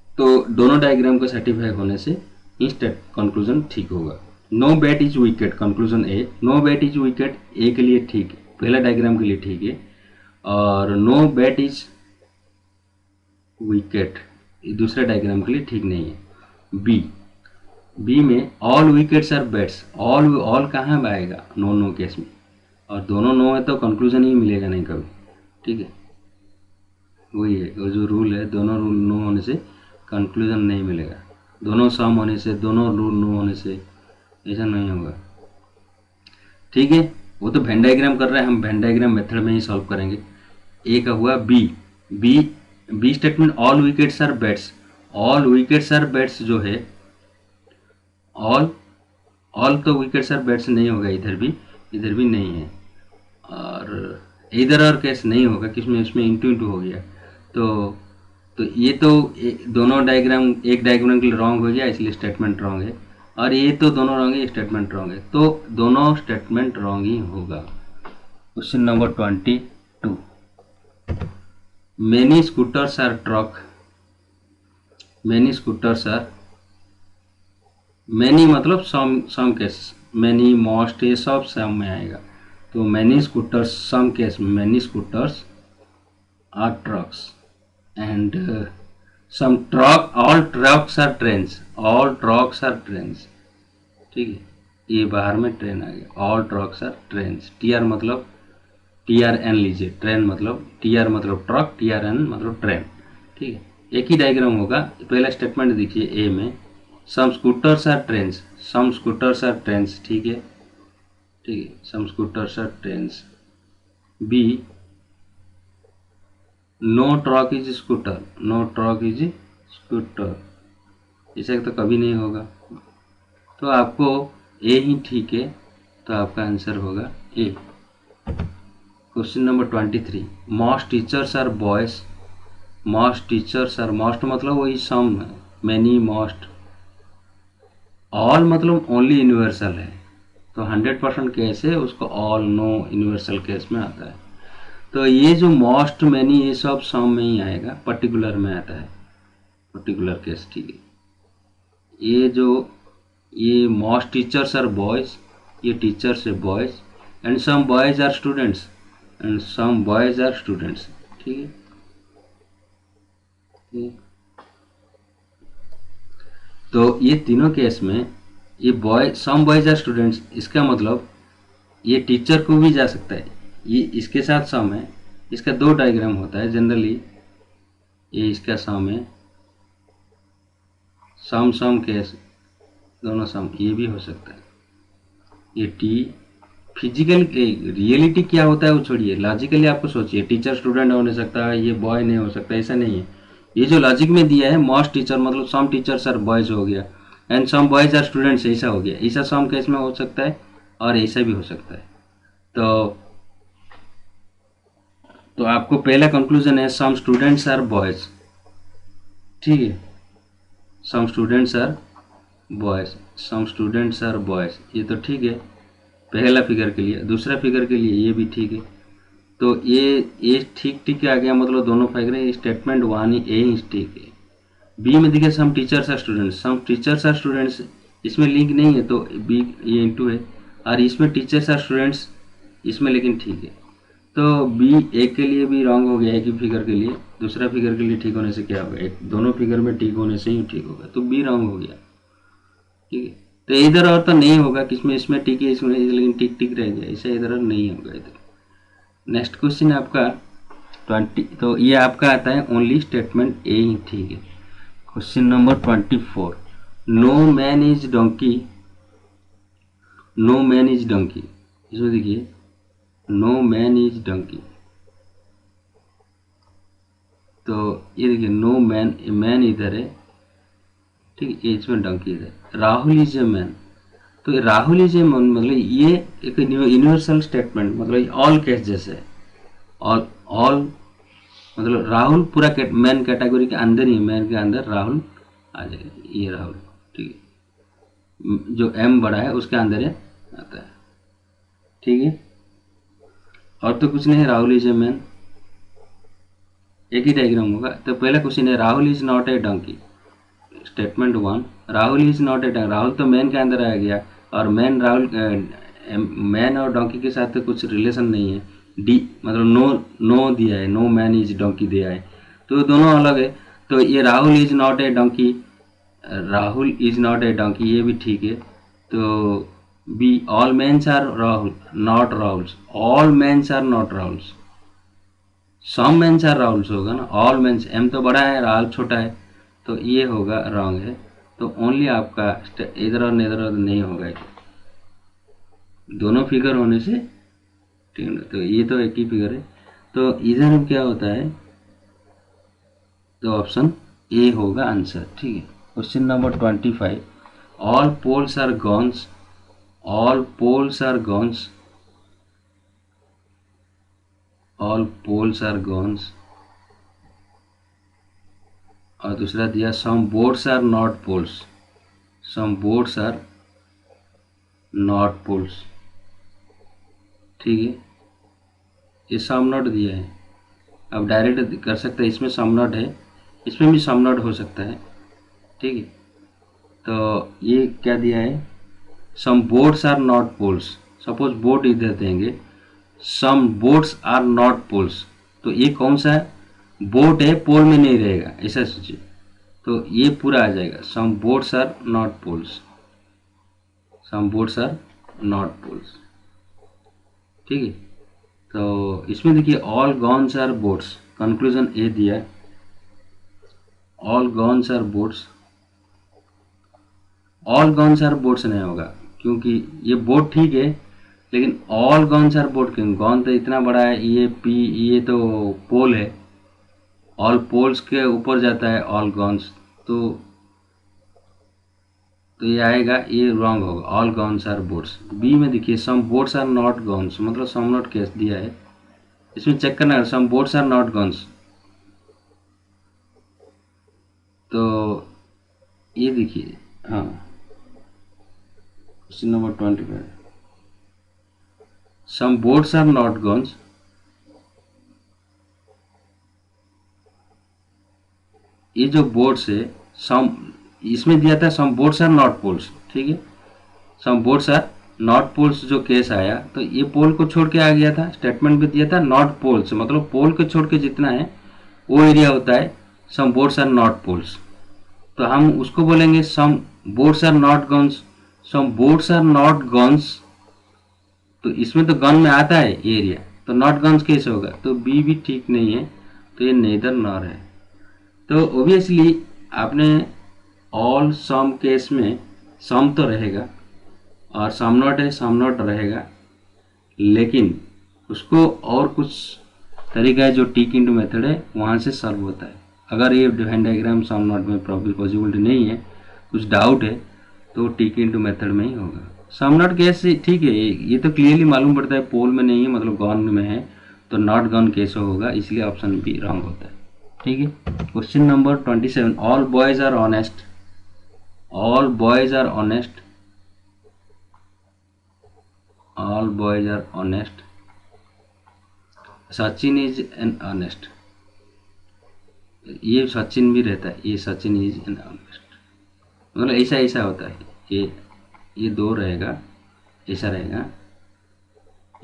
तो दोनों डायग्राम को सर्टिफाई होने से इंस्टेंट कंक्लूजन ठीक होगा। No bat is wicket, conclusion A, no bat is wicket A के लिए ठीक है, पहला डायग्राम के लिए ठीक है, और नो बैट इज विकेट दूसरे डायग्राम के लिए ठीक नहीं है। बी, बी में all wickets are bats, all कहाँ आएगा, नो नो केस में, और दोनों नो है तो कंक्लूजन ही मिलेगा नहीं कभी, ठीक है, वही है वो जो रूल है, दोनों रूल नो होने से कंक्लूजन नहीं मिलेगा, दोनों सम होने से, दोनों रूल नो होने से ऐसा नहीं होगा, ठीक है। वो तो वेन डायग्राम कर रहे हैं, हम वेन डायग्राम मेथड में ही सॉल्व करेंगे। ए का हुआ B, B B statement all wickets are bats, all wickets are bats जो है, ऑल ऑल तो विकेट्स आर बैट्स नहीं होगा, इधर भी नहीं है, और इधर और केस नहीं होगा, किसमें उसमें इंटू इंटू हो गया, तो ये तो दोनों डायग्राम, एक डायग्राम के लिए रॉन्ग हो गया, इसलिए स्टेटमेंट रॉन्ग है, और ये तो दोनों रॉन्ग है, स्टेटमेंट रॉन्ग है, तो दोनों स्टेटमेंट रॉन्ग ही होगा। Question number 22, many scooters are truck, many scooters are, many मतलब सम केस, मैनी मोस्ट ये सब सम में आएगा, तो many scooters, some case many scooters are trucks, and some truck, all trucks are trains, all trucks are trains, ठीक है, ये बाहर में ट्रेन आ गया, all trucks are trains, T R मतलब टी आर एन लीजिए, ट्रेन मतलब टी आर मतलब ट्रक, टी आर एन मतलब ट्रेन, ठीक है, एक ही डायग्राम होगा। पहला स्टेटमेंट देखिए ए में, some scooters are trains, some scooters are trains, ठीक है, ठीक है, some scooters are trains. B, no truck is scooter, no truck is scooter, ऐसा तो कभी नहीं होगा, तो आपको ए ही ठीक है, तो आपका आंसर होगा A. Question number 23, most teachers are boys, most teachers are, most मतलब वही सम है, मैनी मोस्ट, ऑल मतलब ओनली यूनिवर्सल है, तो 100% केस है, उसको ऑल नो यूनिवर्सल केस में आता है। तो ये जो मोस्ट मैनी ये सब सम में ही आएगा, पर्टिकुलर में आता है, पर्टिकुलर केस, ठीक है। ये जो ये मोस्ट टीचर्स आर बॉयज, ये टीचर्स है boys, and some boys are students, and some boys are students, ठीक है। तो ये तीनों केस में ये boy some boys are students, इसका मतलब ये टीचर को भी जा सकता है, ये इसके साथ सम है, इसका दो डायग्राम होता है जनरली, ये इसका सम है, सम सम केस दोनों सम, ये भी हो सकता है। ये टी फिजिकल रियलिटी क्या होता है वो छोड़िए, लॉजिकली आपको सोचिए, टीचर स्टूडेंट हो नहीं सकता, ये बॉय नहीं हो सकता, ऐसा नहीं है। ये जो लॉजिक में दिया है मोस्ट टीचर मतलब सम टीचर्स आर बॉयज हो गया, and some boys are students, ऐसा हो गया, ऐसा सम केस में हो सकता है और ऐसा भी हो सकता है। तो आपको पहला कंक्लूजन है सम स्टूडेंट्स आर बॉयज, ठीक है, some students are boys, some students are boys, ये तो ठीक है पहला फिगर के लिए। दूसरा फिगर के लिए ये भी ठीक है। तो ये ठीक ठीक आ गया, मतलब दोनों फिगर स्टेटमेंट वन ही ए ही ठीक है। बी में देखिए some teachers are students, some teachers are students, इसमें लिंक नहीं है तो बी ये इंटू है, और इसमें टीचर्स आर स्टूडेंट्स, इसमें लेकिन ठीक है। तो बी एक के लिए भी रॉन्ग हो गया, एक ही फिगर के लिए, दूसरा फिगर के लिए ठीक होने से क्या होगा, एक दोनों फिगर में ठीक होने से ही ठीक होगा, तो बी रॉन्ग हो गया, ठीक है। तो इधर और तो नहीं होगा, किसमें इसमें ठीक है, इसमें लेकिन टिक टिक रह गया, ऐसा इधर और नहीं होगा इधर। नेक्स्ट क्वेश्चन है आपका 20, तो ये आपका आता है ओनली स्टेटमेंट ए ही ठीक है। Question number 24, no man is donkey, no man is donkey, इसमें देखिए नो मैन इज डोंकी, तो ये देखिए नो मैन, मैन इधर है, ठीक है, इसमें डोंकी इधर, राहुल इज ए मैन, तो राहुल इज ए मैन मतलब ये एक यूनिवर्सल स्टेटमेंट, मतलब ऑल केस जैसे है, ऑल ऑल मतलब राहुल पूरा मैन कैटेगरी के अंदर ही, मैन के अंदर राहुल आ जाएगा, ये राहुल, ठीक है, जो एम बड़ा है उसके अंदर ये आता है, ठीक है। और तो कुछ नहीं है, राहुल इज ए मैन, एक ही डायग्राम होगा। तो पहला क्वेश्चन है Rahul is not a donkey, statement one, Rahul is not a donkey, Rahul तो मैन के अंदर आ गया, और मैन राहुल मैन और डोंकी के साथ तो कुछ रिलेशन नहीं है, डी मतलब नो नो दिया है, नो मैन इज डोंकी दिया है, तो दोनों अलग है। तो ये Rahul is not a donkey, Rahul is not a donkey, ये भी ठीक है। तो B all mans are Rahul not Rahuls, all mans are not Rahuls, some mans are Rahuls होगा ना, ऑल मैन्स, एम तो बड़ा है राहुल छोटा है, तो ये होगा रॉन्ग है। तो ओनली आपका इधर और इधर नहीं होगा, दोनों फिगर होने से ठीक है। तो ये तो एक ही फिगर है, तो इधर क्या होता है, तो ऑप्शन ए होगा आंसर, ठीक है। Question number 25, all poles are guns, all poles are guns, all poles are guns, और दूसरा दिया some boards are not poles, some boards are not poles, ठीक है। ये सम नॉट दिया है, अब डायरेक्ट कर सकते हैं, इसमें सम नॉट है, इसमें भी सम नॉट हो सकता है, ठीक है। तो ये क्या दिया है, some boards are not poles, suppose board इधर देंगे, some boards are not poles, तो ये कौन सा है, बोर्ड है, पोल में नहीं रहेगा, ऐसा सोचिए, तो ये पूरा आ जाएगा, some boards are not poles, some boards are not poles, ठीक है। तो इसमें देखिए all guns are boards, conclusion A दिया, all guns are boards, all guns are boards नहीं होगा, क्योंकि ये बोर्ड ठीक है, लेकिन ऑल गॉन्स आर बोर्ड क्यों, गॉन तो इतना बड़ा है, ये पी, ये तो पोल है, ऑल पोल्स के ऊपर जाता है ऑल गॉन्स, तो ये आएगा, ये रॉन्ग होगा, all guns are boards. B में देखिए some boards are not guns, मतलब सम नॉट केस दिया है, इसमें चेक करना है, some boards are not guns, तो ये देखिए, हाँ question number 25, some boards are not guns, ये जो बोर्ड्स है, सम इसमें दिया था some boards are not poles, ठीक है, some boards are not poles जो केस आया, तो ये पोल को छोड़ के आ गया था, स्टेटमेंट में दिया था नॉट पोल्स, मतलब पोल को छोड़ के जितना है वो एरिया होता है some boards are not poles. तो हम उसको बोलेंगे some boards are not guns, some boards are not guns, तो इसमें तो गन में आता है ये एरिया, तो नॉट गन्स कैसे होगा, तो बी भी ठीक नहीं है, तो ये नेदर नॉर है। तो ओबियसली आपने ऑल सम केस में सम तो रहेगा और सम नॉट है, सम नॉट रहेगा, लेकिन उसको और कुछ तरीका है जो टिक इनटू मेथड है वहाँ से सॉल्व होता है। अगर ये वेन डायग्राम सम नॉट में पॉसिबिलिटी नहीं है, कुछ डाउट है, तो टिक इनटू मेथड में ही होगा। सम नॉट केस ठीक है, ये तो क्लियरली मालूम पड़ता है पोल में नहीं है, मतलब गन में है, तो नॉट गन केस होगा, इसलिए ऑप्शन बी रॉन्ग होता है, ठीक है। Question number 27, all boys are honest, all boys are honest, all boys are honest, Sachin is an honest, ये सचिन भी रहता है, ये सचिन इज एन ऑनेस्ट, मतलब ऐसा ऐसा होता है, ये दो रहेगा, ऐसा रहेगा,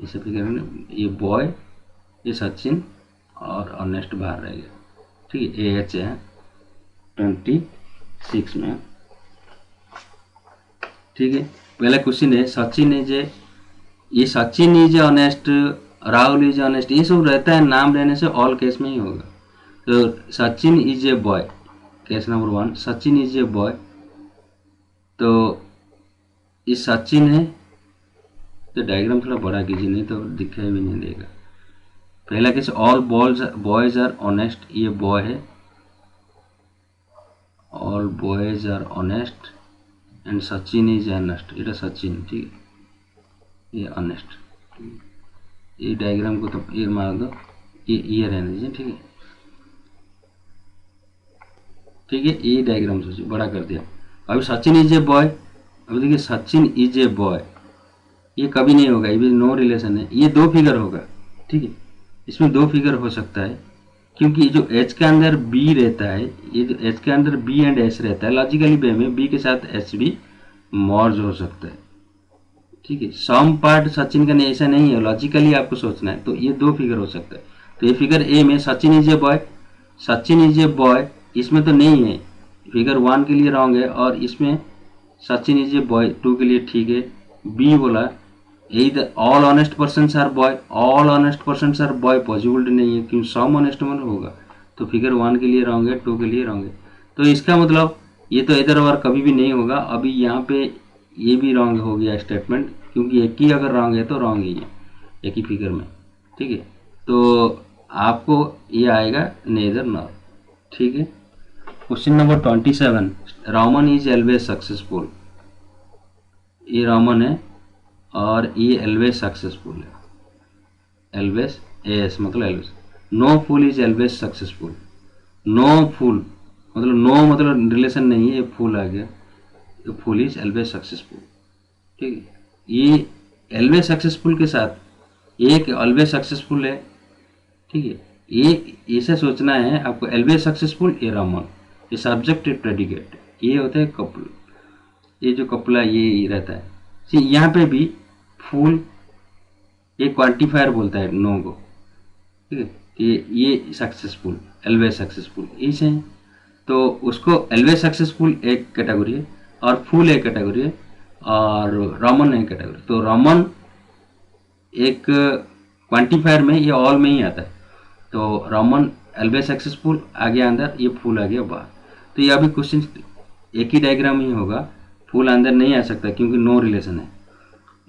ऐसा फिगर में ये बॉय, ये सचिन और ऑनेस्ट बाहर रहेगा, ठीक है। एच है 26 में, ठीक है। पहला क्वेश्चन है सचिन इज ए, ये Sachin is honest, Rahul is honest, ये सब रहता है नाम रहने से ऑल केस में ही होगा। तो Sachin is a boy, case number 1, Sachin is a boy, तो ये सचिन है, तो डायग्राम थोड़ा बड़ा कीजिए नहीं तो दिखाई भी नहीं देगा। पहला case all boys are honest, ये बॉय है, all boys are honest and Sachin is honest, ये सचिन, ठीक है, ये ऑनेस्ट, ये डायग्राम को तो ये मार दो, ये रहने दीजिए, ठीक है, ठीक है, ये डायग्राम सोचिए बड़ा कर दिया। अभी सचिन इज ए बॉय, अभी देखिए सचिन इज ए बॉय, ये कभी नहीं होगा, ये नो रिलेशन है, ये दो फिगर होगा, ठीक है, इसमें दो फिगर हो सकता है, क्योंकि जो एच के अंदर बी रहता है, ये जो एच के अंदर बी एंड एस रहता है, लॉजिकली वे में बी के साथ एच भी मर्ज हो सकता है, ठीक है। सम पार्ट सचिन का नहीं, ऐसा नहीं है, लॉजिकली आपको सोचना है, तो ये दो फिगर हो सकता है। तो ये फिगर ए में Sachin is a boy, Sachin is a boy, इसमें तो नहीं है, फिगर 1 के लिए रॉन्ग है, और इसमें सचिन इज ए बॉय 2 के लिए ठीक है। बी बोला either all honest persons are boy, all honest persons are boy possibility नहीं है, क्योंकि सम ऑनेस्ट मन होगा, तो फिगर 1 के लिए रॉन्ग है, 2 के लिए रॉन्ग है, तो इसका मतलब ये तो इधर और कभी भी नहीं होगा। अभी यहाँ पे ये भी रॉन्ग हो गया स्टेटमेंट, क्योंकि एक ही अगर रॉन्ग है तो रॉन्ग ही है, एक ही फिगर में, ठीक है। तो आपको ये आएगा नेदर नॉर, ठीक है। Question number 27, Roman is always successful, ये रोमन है और ये एलवेज सक्सेसफुल है, एलवेज एस मतलब always, no fool is always successful, no fool मतलब नो मतलब रिलेशन नहीं है, ये फूल आ गया, तो फूल इज एलवेज सक्सेसफुल, ठीक है। ये एलवेज सक्सेसफुल के साथ एक ऑलवेज सक्सेसफुल है, ठीक है, ये ऐसा सोचना है आपको, एलवेज सक्सेसफुल ये रोमन, ये सब्जेक्ट प्रेडिकेट, ये होता है कपल, ये जो कपला ये रहता है, यहाँ पे भी फूल ये क्वांटिफायर बोलता है नो को, ठीक है, ये सक्सेसफुल एलवेज सक्सेसफुल इसे है, तो उसको एलवेज सक्सेसफुल एक कैटेगरी है और फूल एक कैटेगरी है और रोमन एक कैटेगरी, तो रोमन एक क्वांटिफायर में, ये ऑल में ही आता है, तो रोमन एलवेज सक्सेसफुल आ गया अंदर, ये फूल आ गया बाहर, तो ये अभी क्वेश्चन एक ही डायग्राम ही होगा, फूल अंदर नहीं आ सकता क्योंकि नो रिलेशन है।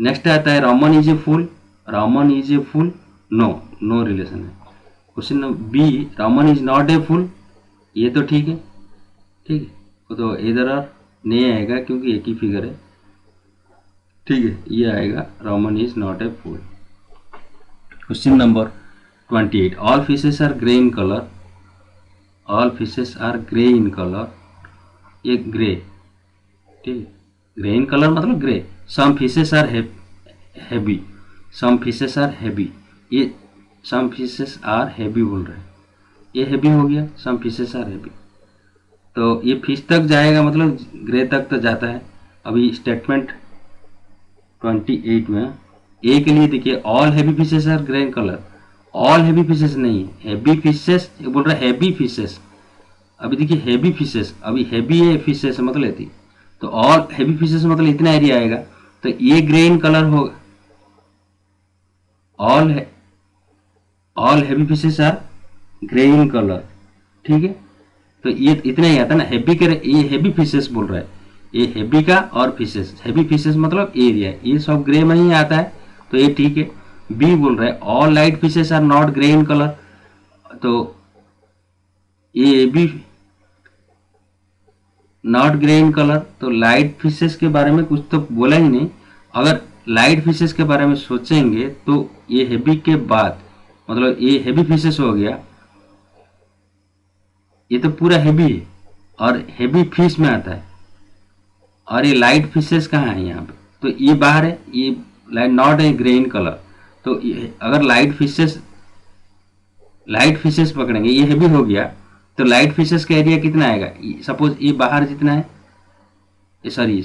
नेक्स्ट आता है Roman is a fool, Roman is a fool, no relation है। Question B, Roman is not a fool, ये तो ठीक है, ठीक है, तो इधर और नहीं आएगा क्योंकि एक ही फिगर है, ठीक है, ये आएगा Roman is not a fool. Question number 28, all fishes are grey in colour, all fishes are grey in colour, ये ग्रे, ठीक है, ग्रे इन कलर मतलब grey, some fishes are heavy, some fishes are heavy, ये some fishes are heavy बोल रहे हैं, ये heavy हो गया, सम फिशेस आर हैवी, तो ये फिश तक जाएगा, मतलब ग्रे तक तो जाता है। अभी स्टेटमेंट 28 में ए के लिए देखिए, all heavy fishes are grey in colour. All heavy fishes नहीं, हैवी फिशेस बोल रहा है, हैवी फिशेस। अभी देखिए हैवी फिशेस, अभी हैवी है फिशेस मतलब इतनी, तो ऑल हैवी फिशेस मतलब इतना एरिया आएगा, तो ये ग्रे इन कलर होगा। ऑल है, all heavy fishes are grey in colour, ठीक है। तो ये इतना ही आता है ना, हैवी के ये हैवी फिशेस बोल रहा है, ये हैवी का और फिशेस, हैवी फिशेस मतलब एरिया, ये सब ग्रे में ही आता है, तो ये ठीक है। बी बोल रहा है all light fishes are not grey in colour, तो ये भी नॉट ग्रे इन कलर, तो लाइट फिशेस के बारे में कुछ तो बोला ही नहीं। अगर लाइट फिशेस के बारे में सोचेंगे तो ये हैवी के बाद, मतलब ये हैवी फिशेस हो गया, ये तो पूरा हैवी है और हैवी फिश में आता है, और ये लाइट फिशेस कहाँ है यहाँ पे, तो ये बाहर है, ये light not a grey in colour. तो अगर लाइट फिशेस पकड़ेंगे, ये हैवी हो गया, तो लाइट फिशेस का एरिया कितना आएगा, सपोज ये बाहर जितना है, सॉरी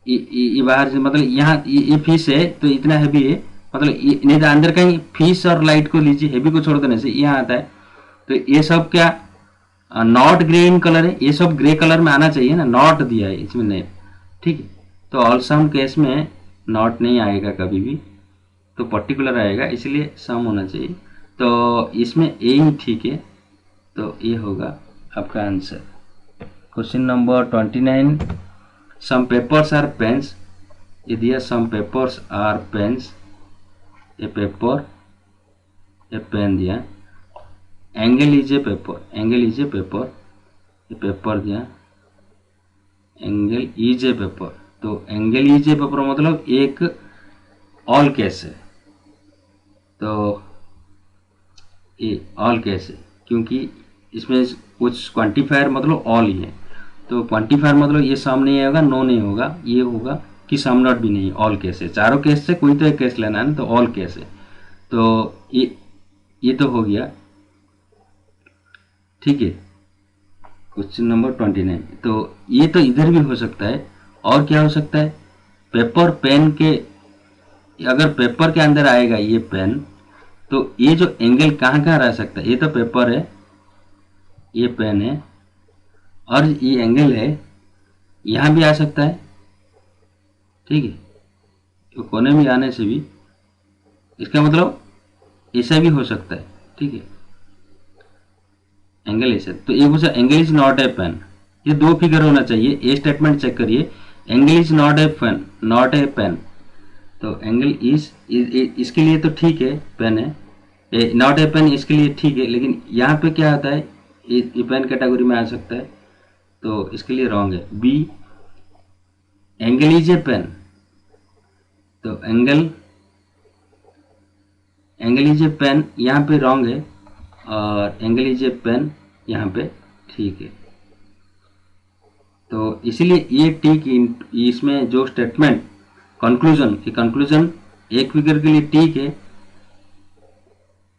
ये बाहर से, मतलब यहाँ ये फिश है तो इतना हैवी है, मतलब ये नहीं तो अंदर कहीं फिश और लाइट को लीजिए, हैवी को छोड़ देने से यहाँ आता है। तो ये सब क्या नॉट ग्रे इन कलर है, ये सब ग्रे कलर में आना चाहिए ना, नॉट दिया है इसमें नहीं, ठीक है। तो ऑल सम केस में नॉट नहीं आएगा कभी भी, तो पर्टिकुलर आएगा, इसलिए सम होना चाहिए। तो इसमें ए ही ठीक है, तो ये होगा आपका answer. Question number 29, some papers are pens, ये दिया सम पेपर्स आर पेन्स, ये पेपर ये पेन दिया, angle is a paper, angle is a paper, ये पेपर दिया, एंगल इज ए पेपर, तो एंगल इज ए पेपर मतलब एक ऑल केस है, तो ये ऑल केस है, क्योंकि इसमें कुछ क्वांटिफायर मतलब ऑल ही है, तो क्वांटिफायर मतलब ये सम नहीं आएगा, नो नहीं होगा, ये होगा कि सम नॉट भी नहीं, ऑल केस है, चारों केस से कोई तो एक केस लेना है ना, तो ऑल केस है, तो ये तो हो गया, ठीक है। क्वेश्चन नंबर 29, तो ये तो इधर भी हो सकता है, और क्या हो सकता है, पेपर पेन के, अगर पेपर के अंदर आएगा ये पेन, तो ये जो एंगल कहाँ कहाँ रह सकता है, ये तो पेपर है, ये पेन है, और ये एंगल है, यहाँ भी आ सकता है, ठीक है, तो कोने में आने से भी, इसका मतलब ऐसा भी हो सकता है, ठीक है, एंगल ऐसा, तो ये पूछा angle is not a pen, ये दो फिगर होना चाहिए, ये स्टेटमेंट चेक करिए, angle is not a pen, not a pen, तो एंगल इज इसके लिए तो ठीक है, पेन है, नॉट ए पेन इसके लिए ठीक है, लेकिन यहाँ पे क्या आता है, ये पेन कैटेगरी में आ सकता है, तो इसके लिए रॉन्ग है। B angle is a pen, तो एंगल इज ए पेन यहाँ पे रॉन्ग है, और एंगल इज ए पेन यहाँ पे ठीक है, तो इसीलिए ये ठीक, इसमें जो स्टेटमेंट कंक्लूजन एक फिगर के लिए ठीक है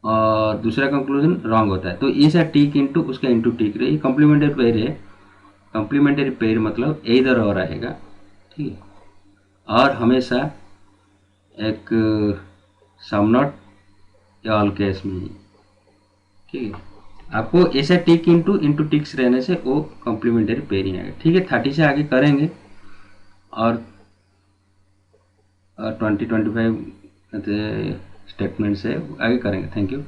और दूसरा कंक्लूजन रॉन्ग होता है, तो ये सा टिक इंटू उसका इंटू टिक रहे, कॉम्प्लीमेंट्री पेयर है, कॉम्प्लीमेंट्री पेयर मतलब इधर और आएगा, ठीक है, और हमेशा एक सम नॉट या ऑल केस में, ठीक है, आपको ऐसा टिक इंटू टिक्स रहने से वो कॉम्प्लीमेंट्री पेयर ही आएगा, ठीक है। 30 से आगे करेंगे और 20-25 स्टेटमेंट से आगे करेंगे। Thank you.